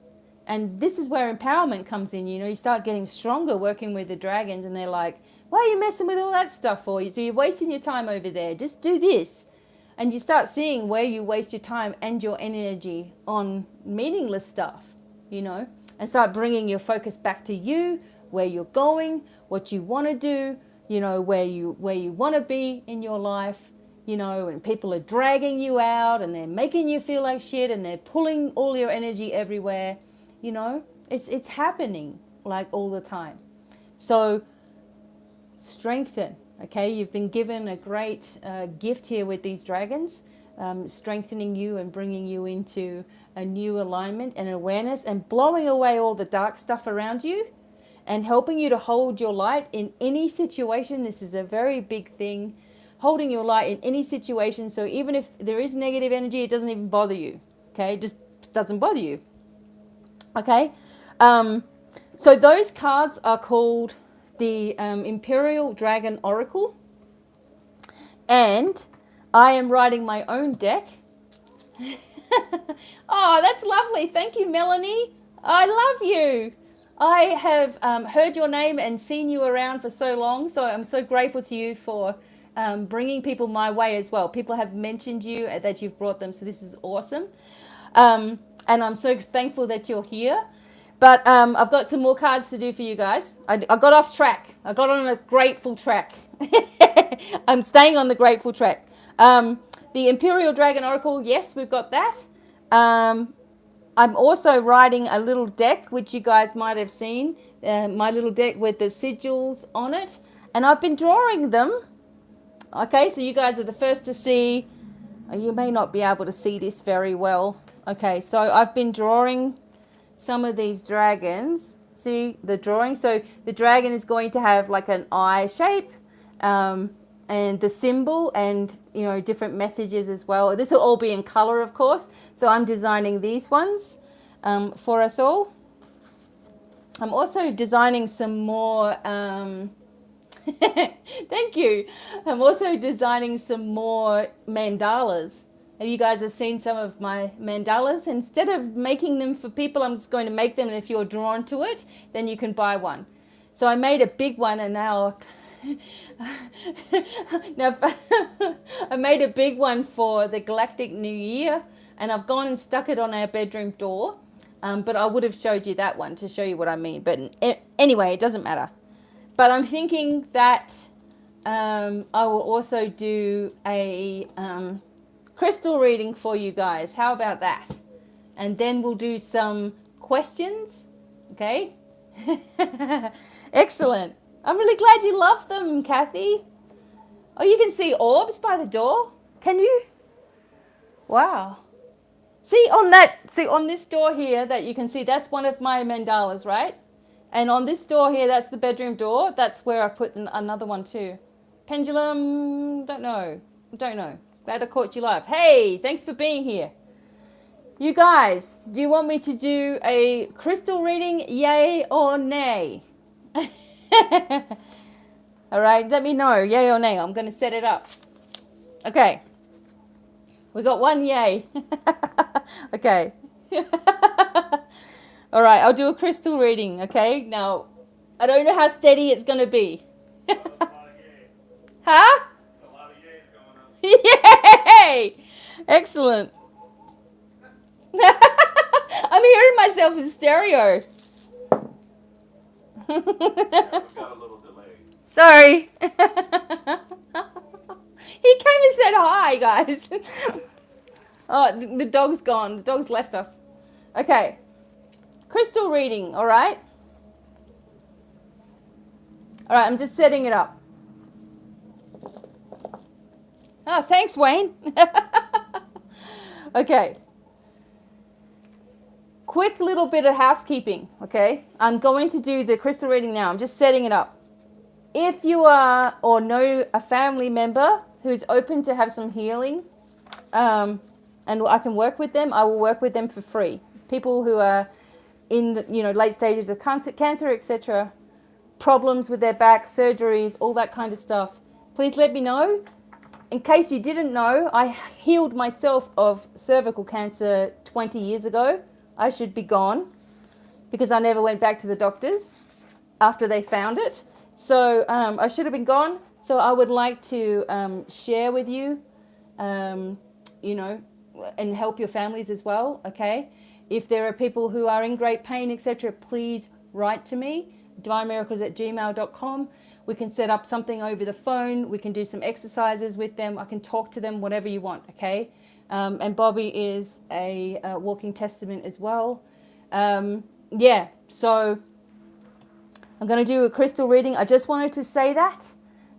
And this is where empowerment comes in. You start getting stronger working with the dragons, and they're like, why are you messing with all that stuff for? So you're wasting your time over there. Just do this. And you start seeing where you waste your time and your energy on meaningless stuff, and start bringing your focus back to you, where you're going, what you want to do, where you want to be in your life, and people are dragging you out and they're making you feel like shit and they're pulling all your energy everywhere, it's happening like all the time. So strengthen. Okay, you've been given a great gift here with these dragons, strengthening you and bringing you into a new alignment and awareness, and blowing away all the dark stuff around you, and helping you to hold your light in any situation. This is a very big thing, holding your light in any situation. So even if there is negative energy, it doesn't even bother you. Okay, it just doesn't bother you. Okay, so those cards are called the Imperial Dragon Oracle, and I am writing my own deck. Oh, that's lovely. Thank you, Melanie. I love you. I have heard your name and seen you around for so long, so I'm so grateful to you for bringing people my way as well. People have mentioned you, that you've brought them, so this is awesome. And I'm so thankful that you're here. But I've got some more cards to do for you guys. I got off track. I got on a grateful track. I'm staying on the grateful track. The Imperial Dragon Oracle, yes, we've got that. I'm also writing a little deck, which you guys might have seen. My little deck with the sigils on it. And I've been drawing them. Okay, so you guys are the first to see. You may not be able to see this very well. Okay, so I've been drawing some of these dragons. See the drawing? So the dragon is going to have like an eye shape, and the symbol, and different messages as well. This will all be in color, of course. So I'm designing these ones for us all. I'm also designing some more thank you. I'm also designing some more mandalas. Have you guys have seen some of my mandalas? Instead of making them for people, I'm just going to make them, and if you're drawn to it, then you can buy one. So I made a big one, and now I made a big one for the Galactic New Year, and I've gone and stuck it on our bedroom door. But I would have showed you that one to show you what I mean. But anyway, it doesn't matter. But I'm thinking that I will also do a crystal reading for you guys. How about that? And then we'll do some questions. Okay? Excellent. I'm really glad you love them, Kathy. Oh, you can see orbs by the door? Can you? Wow. See on this door here that you can see, that's one of my mandalas, right? And on this door here, that's the bedroom door. That's where I've put another one too. Pendulum, don't know. Glad I caught you live. Hey, thanks for being here. You guys, do you want me to do a crystal reading, yay or nay? All right, let me know, yay or nay. I'm going to set it up. Okay. We got one yay. Okay. All right, I'll do a crystal reading, okay? Now, I don't know how steady it's going to be. Huh? Yay! Excellent. I'm hearing myself in stereo. Sorry. He came and said hi, guys. Oh, the dog's gone. The dog's left us. Okay. Crystal reading, all right? All right, I'm just setting it up. Oh, thanks, Wayne. Okay. Quick little bit of housekeeping, okay? I'm going to do the crystal reading now. I'm just setting it up. If you are or know a family member who's open to have some healing, and I can work with them, I will work with them for free. People who are in the, late stages of cancer, etc., problems with their back, surgeries, all that kind of stuff, please let me know. In case you didn't know, I healed myself of cervical cancer 20 years ago. I should be gone because I never went back to the doctors after they found it. So I should have been gone. So I would like to share with you, and help your families as well, okay? If there are people who are in great pain, etc., please write to me, divinemiracles@gmail.com. We can set up something over the phone. We can do some exercises with them. I can talk to them, whatever you want, okay? And Bobby is a walking testament as well. So I'm going to do a crystal reading. I just wanted to say that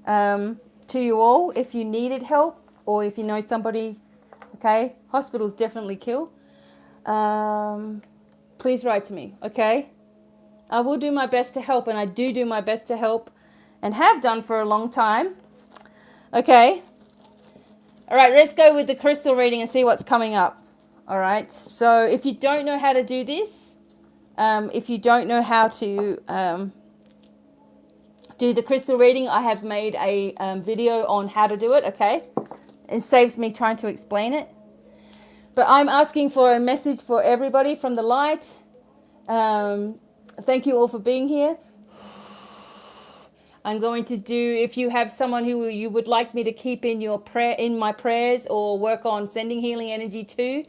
to you all. If you needed help or if you know somebody, okay? Hospitals definitely kill. Please write to me, okay? I will do my best to help, and I do my best to help and have done for a long time. Okay. All right, let's go with the crystal reading and see what's coming up. All right. So if you don't know how to do this, if you don't know how to do the crystal reading, I have made a video on how to do it, okay? It saves me trying to explain it. But I'm asking for a message for everybody from the light. Thank you all for being here. I'm going to do, if you have someone who you would like me to keep in my prayers or work on sending healing energy to,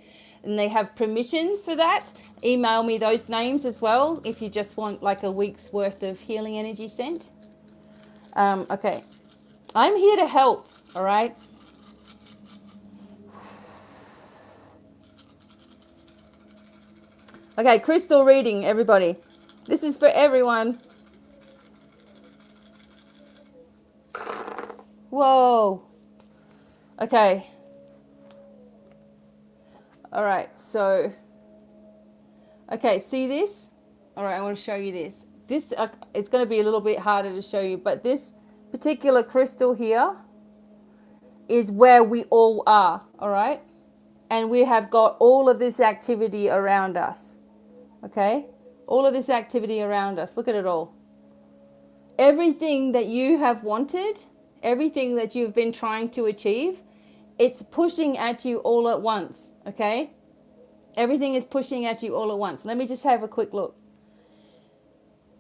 and they have permission for that, email me those names as well if you just want like a week's worth of healing energy sent. Okay. I'm here to help, all right? Okay, crystal reading, everybody. This is for everyone. Whoa. Okay. All right, so. Okay, see this? All right, I want to show you this. This, it's going to be a little bit harder to show you, but this particular crystal here is where we all are, all right? And we have got all of this activity around us. Okay, all of this activity around us. Look at it all. Everything that you have wanted, everything that you've been trying to achieve, it's pushing at you all at once. Okay, everything is pushing at you all at once. Let me just have a quick look.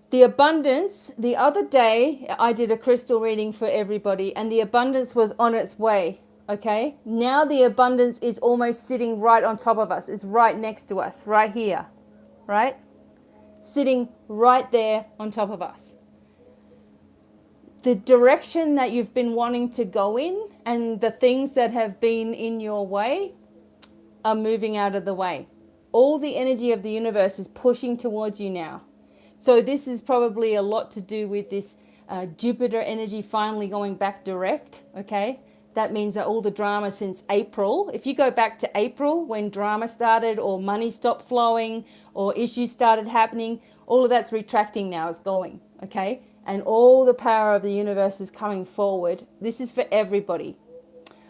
The abundance, the other day I did a crystal reading for everybody and the abundance was on its way. Okay, now the abundance is almost sitting right on top of us. It's right next to us, right here. Right? Sitting right there on top of us. The direction that you've been wanting to go in and the things that have been in your way are moving out of the way. All the energy of the universe is pushing towards you now. So this is probably a lot to do with this Jupiter energy finally going back direct, okay? That means that all the drama since April, if you go back to April when drama started or money stopped flowing or issues started happening, all of that's retracting now, it's going, okay? And all the power of the universe is coming forward. This is for everybody.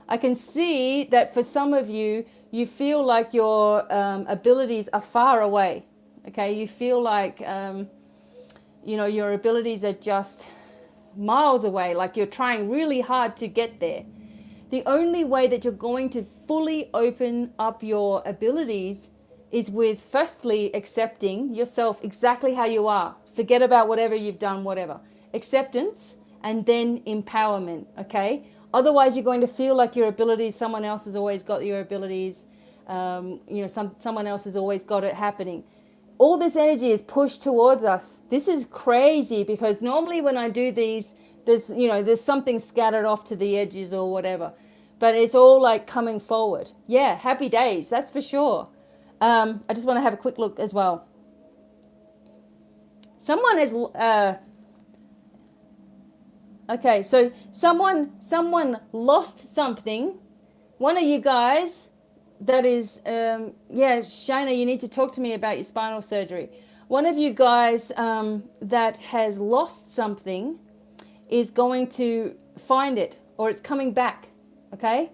I can see that for some of you, you feel like your abilities are far away, okay? You feel like, your abilities are just miles away, like you're trying really hard to get there. The only way that you're going to fully open up your abilities is with firstly accepting yourself exactly how you are. Forget about whatever you've done, whatever. Acceptance and then empowerment, okay? Otherwise, you're going to feel like your abilities, someone else has always got your abilities. Someone else has always got it happening. All this energy is pushed towards us. This is crazy because normally when I do these, there's something scattered off to the edges or whatever. But it's all like coming forward. Yeah, happy days, that's for sure. I just want to have a quick look as well. Someone has... okay, so someone lost something. One of you guys... That is, Shana, you need to talk to me about your spinal surgery. One of you guys that has lost something is going to find it, or it's coming back, okay?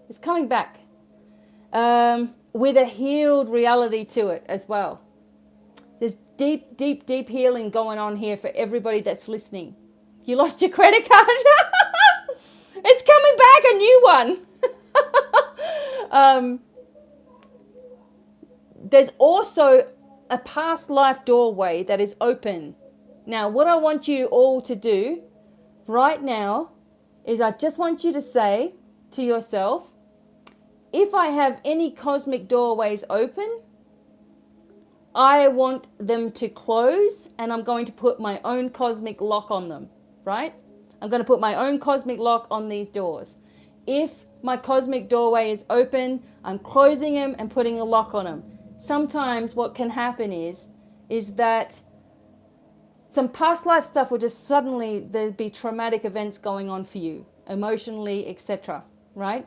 It's coming back with a healed reality to it as well. There's deep, deep, deep healing going on here for everybody that's listening. You lost your credit card? It's coming back, a new one. There's also a past life doorway that is open. Now, what I want you all to do right now is I just want you to say to yourself, if I have any cosmic doorways open, I want them to close and I'm going to put my own cosmic lock on them, right? I'm going to put my own cosmic lock on these doors. If my cosmic doorway is open, I'm closing them and putting a lock on them. Sometimes what can happen is that some past life stuff will just suddenly, there'll be traumatic events going on for you, emotionally, etc., right?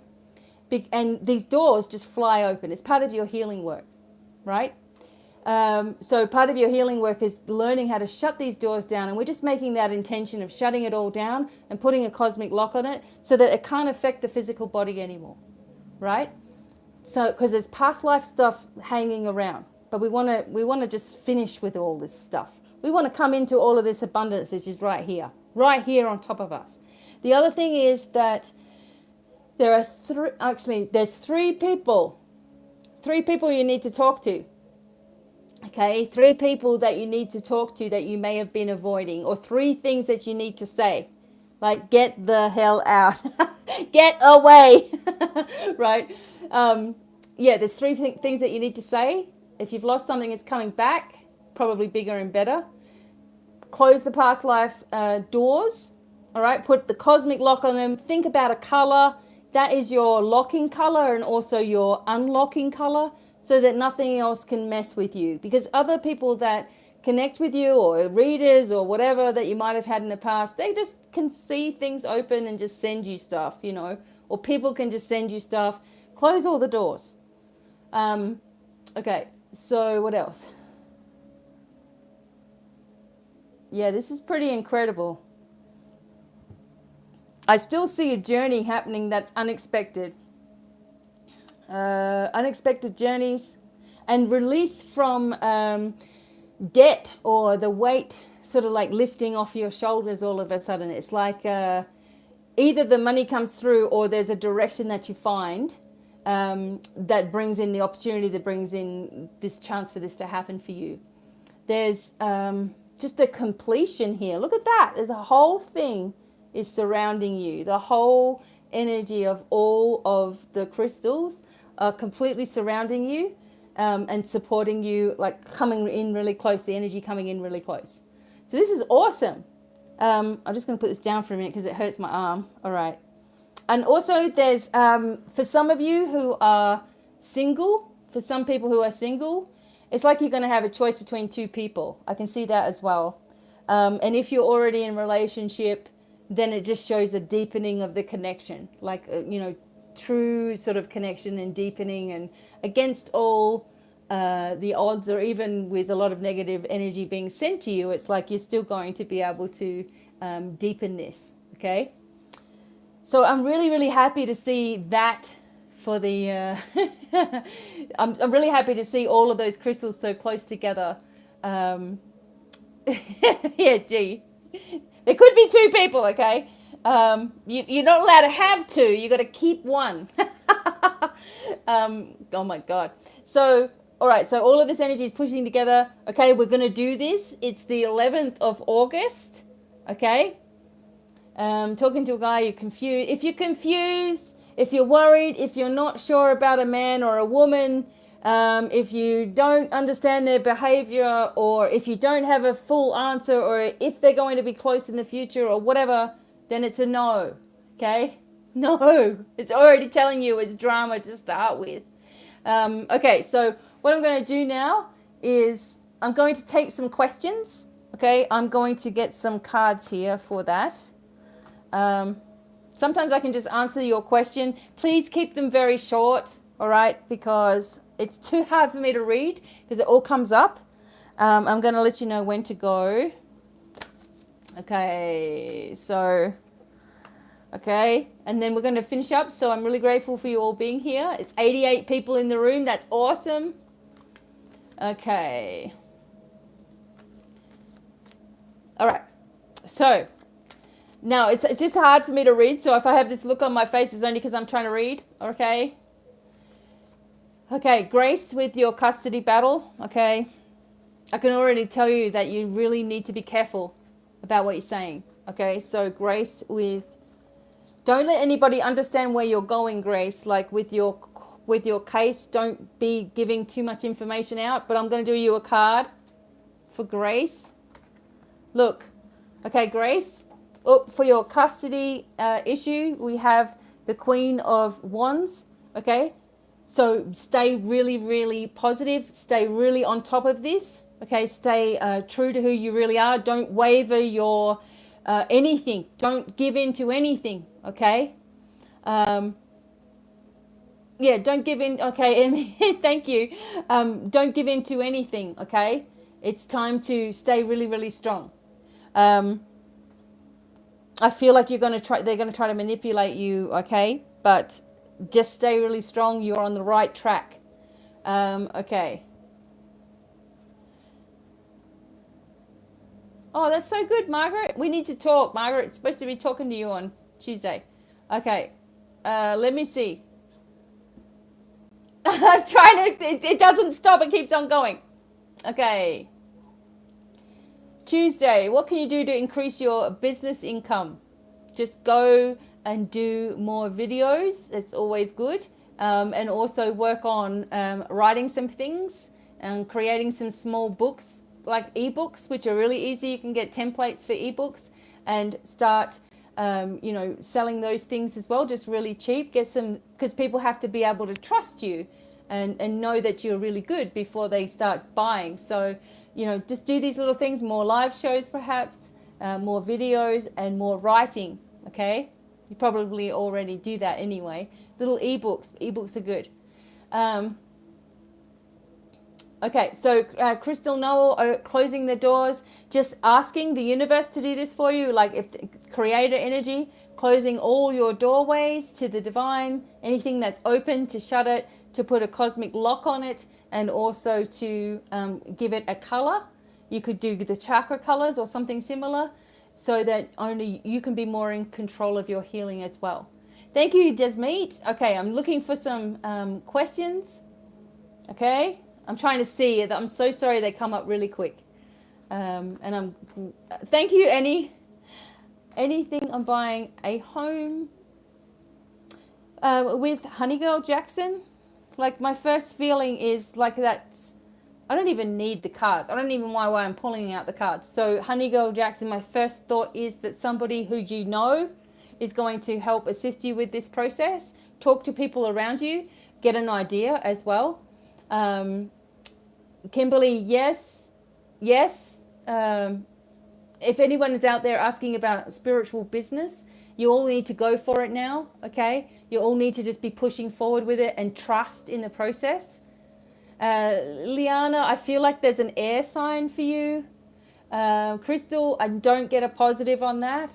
And these doors just fly open. It's part of your healing work, right? So part of your healing work is learning how to shut these doors down, and we're just making that intention of shutting it all down and putting a cosmic lock on it so that it can't affect the physical body anymore, right? So because there's past life stuff hanging around, but we want to just finish with all this stuff. We want to come into all of this abundance, which is right here on top of us. The other thing is that there's three people you need to talk to. Okay, 3 people that you need to talk to that you may have been avoiding, or 3 things that you need to say, like get the hell out, get away, right? There's 3 things that you need to say. If you've lost something, it's coming back, probably bigger and better. Close the past life doors, all right? Put the cosmic lock on them. Think about a color. That is your locking color and also your unlocking color, so that nothing else can mess with you. Because other people that connect with you, or readers or whatever that you might have had in the past, they just can see things open and just send you stuff, or people can just send you stuff. Close all the doors. Okay, so what else? Yeah, this is pretty incredible. I still see a journey happening that's unexpected. Unexpected journeys and release from debt, or the weight sort of like lifting off your shoulders all of a sudden. It's like either the money comes through, or there's a direction that you find that brings in the opportunity, that brings in this chance for this to happen for you. There's just a completion here. Look at that. The whole thing is surrounding you. The whole energy of all of the crystals are completely surrounding you and supporting you, like coming in really close, the energy coming in really close. So this is awesome. I'm just going to put this down for a minute because it hurts my arm. All right. And also there's, for some of you who are single, for some people who are single, it's like you're going to have a choice between 2 people. I can see that as well. And if you're already in a relationship, then it just shows a deepening of the connection, like, true sort of connection and deepening, and against all the odds, or even with a lot of negative energy being sent to you, it's like you're still going to be able to deepen this, okay? So I'm really, really happy to see that for the, I'm really happy to see all of those crystals so close together. Yeah, gee. There could be 2 people, okay? You're not allowed to have two. You got to keep one. Oh my God. So, all right. So all of this energy is pushing together. Okay, we're going to do this. It's the 11th of August. Okay. Talking to a guy, you're confused. If you're confused, if you're worried, if you're not sure about a man or a woman, if you don't understand their behavior, or if you don't have a full answer, or if they're going to be close in the future or whatever, then it's a no. Okay? No. It's already telling you it's drama to start with. Okay, so what I'm going to do now is I'm going to take some questions. Okay, I'm going to get some cards here for that. Sometimes I can just answer your question. Please keep them very short, all right, because it's too hard for me to read because it all comes up. I'm going to let you know when to go. Okay, so, okay, and then we're going to finish up. So I'm really grateful for you all being here. It's 88 people in the room. That's awesome. Okay. All right. So now it's just hard for me to read. So if I have this look on my face, it's only because I'm trying to read. Okay. Okay. Grace with your custody battle. Okay. I can already tell you that you really need to be careful about what you're saying. Okay. So Grace with, don't let anybody understand where you're going, Grace. Like with your case, don't be giving too much information out. But I'm going to do you a card for Grace. Look, okay, Grace, for your custody issue, we have the Queen of Wands, okay? So stay really, really positive. Stay really on top of this, okay? Stay true to who you really are. Don't waver your anything. Don't give in to anything, okay? Yeah, don't give in, okay, thank you. Don't give in to anything, okay? It's time to stay really, really strong. I feel like they're going to try to manipulate you, okay? But just stay really strong. You're on the right track. Okay. Oh, that's so good, Margaret. We need to talk, Margaret. It's supposed to be talking to you on Tuesday. Okay. Let me see. I'm trying to, it doesn't stop. It keeps on going. Okay. Tuesday, what can you do to increase your business income? Just go and do more videos. It's always good. And also work on writing some things and creating some small books, like ebooks, which are really easy. You can get templates for ebooks and start, selling those things as well, just really cheap. Get some, because people have to be able to trust you and know that you're really good before they start buying. So, just do these little things, more live shows perhaps, more videos and more writing, okay? You probably already do that anyway. Little ebooks. Ebooks are good. Okay, so Crystal Noel, closing the doors, just asking the universe to do this for you, like if the creator energy, closing all your doorways to the divine, anything that's open to shut it, to put a cosmic lock on it, and also to give it a color. You could do the chakra colors or something similar so that only you can be more in control of your healing as well. Thank you, Desmeet. Okay, I'm looking for some questions. Okay, I'm trying to see it. I'm so sorry they come up really quick. Thank you, anything. I'm buying a home with Honeygirl Jackson. Like my first feeling is like that's, I don't even need the cards. I don't even know why I'm pulling out the cards. So Honeygirl Jackson, my first thought is that somebody who you know is going to help assist you with this process. Talk to people around you, get an idea as well. Kimberly, yes. If anyone is out there asking about spiritual business, you all need to go for it now, okay? You all need to just be pushing forward with it and trust in the process. Liana, I feel like there's an air sign for you. Crystal, I don't get a positive on that.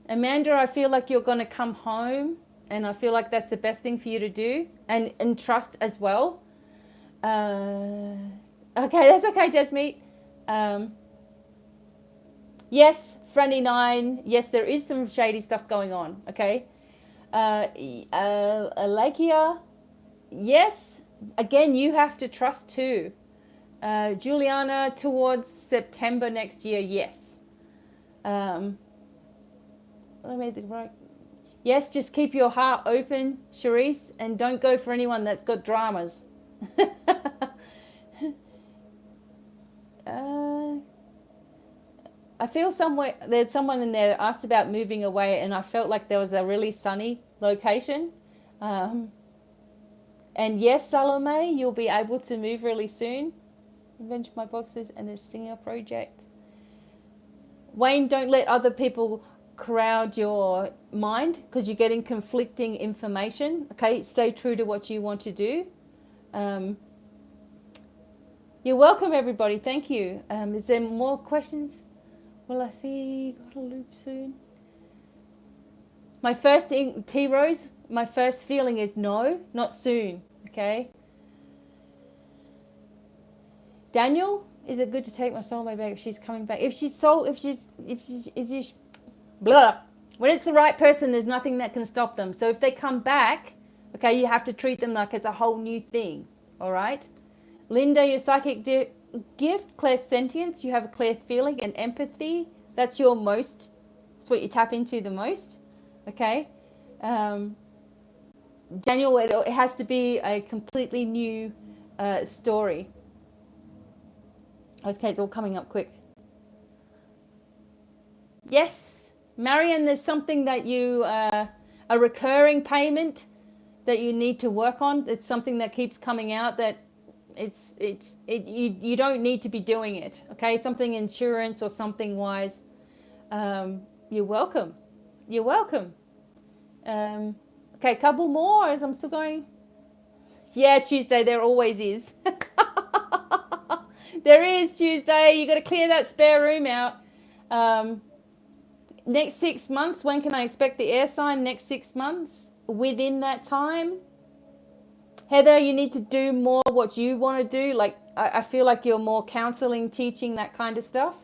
Amanda, I feel like you're going to come home, and I feel like that's the best thing for you to do, and trust as well. Okay, that's okay, Jasmeet. Yes, Franny9. Yes, there is some shady stuff going on. Okay. Lakia. Yes. Again, you have to trust too. Juliana, towards September next year. Yes. I made the right. Yes, just keep your heart open, Charisse, and don't go for anyone that's got dramas. I feel there's someone in there that asked about moving away, and I felt like there was a really sunny location. And yes, Salome, you'll be able to move really soon. Revenge my boxes and the singer project. Wayne, don't let other people crowd your mind because you're getting conflicting information. Okay, stay true to what you want to do. You're welcome, everybody. Thank you. Is there more questions? Will I see Guadalupe soon? My first T-Rose, my first feeling is no, not soon. Okay. Daniel, is it good to take my soulmate back if she's coming back? Blah. When it's the right person, there's nothing that can stop them. So if they come back, okay, you have to treat them like it's a whole new thing. All right. Linda, your psychic gift, clairsentience, you have a clear feeling and empathy. That's your most, that's what you tap into the most. Okay. Daniel, it has to be a completely new story. Okay, it's all coming up quick. Yes, Marion, there's something that you, a recurring payment that you need to work on. It's something that keeps coming out that you don't need to be doing it. Okay, something insurance or something wise. You're welcome. You're welcome. Okay, a couple more as I'm still going. Yeah, Tuesday, there always is. There is Tuesday. You got to clear that spare room out. Next 6 months, when can I expect the air sign? Next 6 months. Within that time, Heather, you need to do more what you want to do. Like I feel like you're more counseling, teaching, that kind of stuff.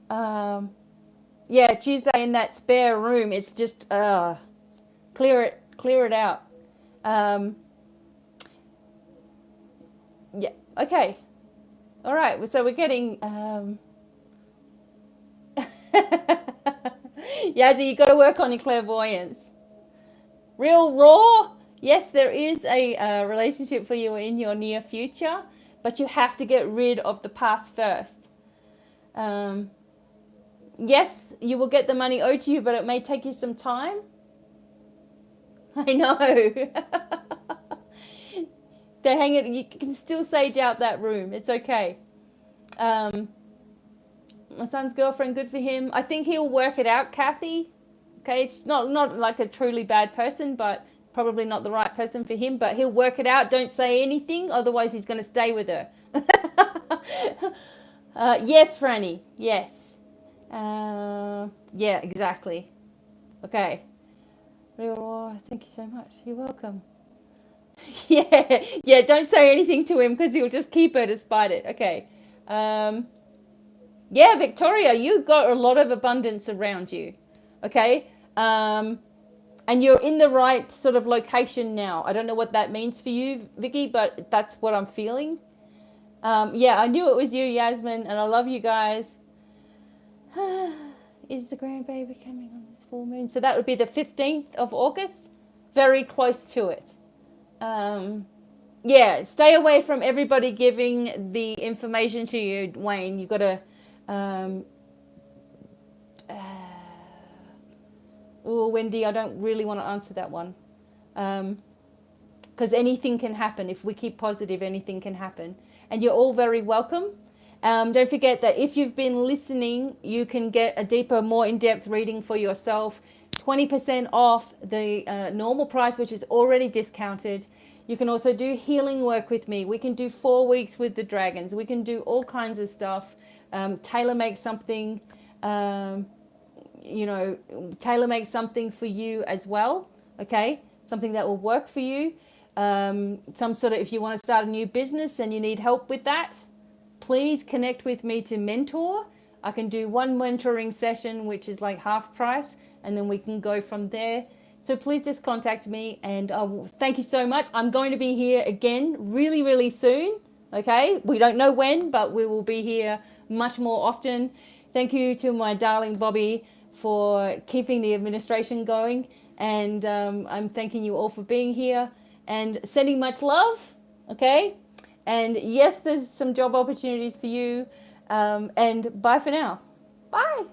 Yeah, Tuesday in that spare room. It's just clear it out. Yeah. Okay. All right. So we're getting. Yazzie, you got to work on your clairvoyance. Real raw. Yes, there is a relationship for you in your near future, but you have to get rid of the past first. Yes, you will get the money owed to you, but it may take you some time. I know. They're hanging. You can still sage out that room. It's okay. My son's girlfriend, good for him. I think he'll work it out, Kathy. Okay, it's not like a truly bad person, but probably not the right person for him. But he'll work it out. Don't say anything, otherwise he's going to stay with her. Yes, Franny. Yes. Yeah, exactly. Okay. Thank you so much. You're welcome. Yeah. Don't say anything to him because he'll just keep her despite it. Okay. Yeah, Victoria, you got a lot of abundance around you. Okay. And you're in the right sort of location now. I don't know what that means for you, Vicky, but that's what I'm feeling. Yeah, I knew it was you, Yasmin, and I love you guys. Is the grandbaby coming on this full moon? So that would be the 15th of August. Very close to it. Yeah, stay away from everybody giving the information to you, Wayne. You got to... Wendy, I don't really want to answer that one. Because anything can happen. If we keep positive, anything can happen. And you're all very welcome. Don't forget that if you've been listening, you can get a deeper, more in-depth reading for yourself. 20% off the normal price, which is already discounted. You can also do healing work with me. We can do 4 weeks with the dragons. We can do all kinds of stuff. Tailor make something, tailor make something for you as well. Okay. Something that will work for you. Some sort of, if you want to start a new business and you need help with that, please connect with me to mentor. I can do one mentoring session, which is like half price, and then we can go from there. So please just contact me, and thank you so much. I'm going to be here again really, really soon. Okay, we don't know when, but we will be here much more often. Thank you to my darling Bobby for keeping the administration going, and I'm thanking you all for being here and sending much love. Okay, and yes, there's some job opportunities for you, and bye for now. Bye.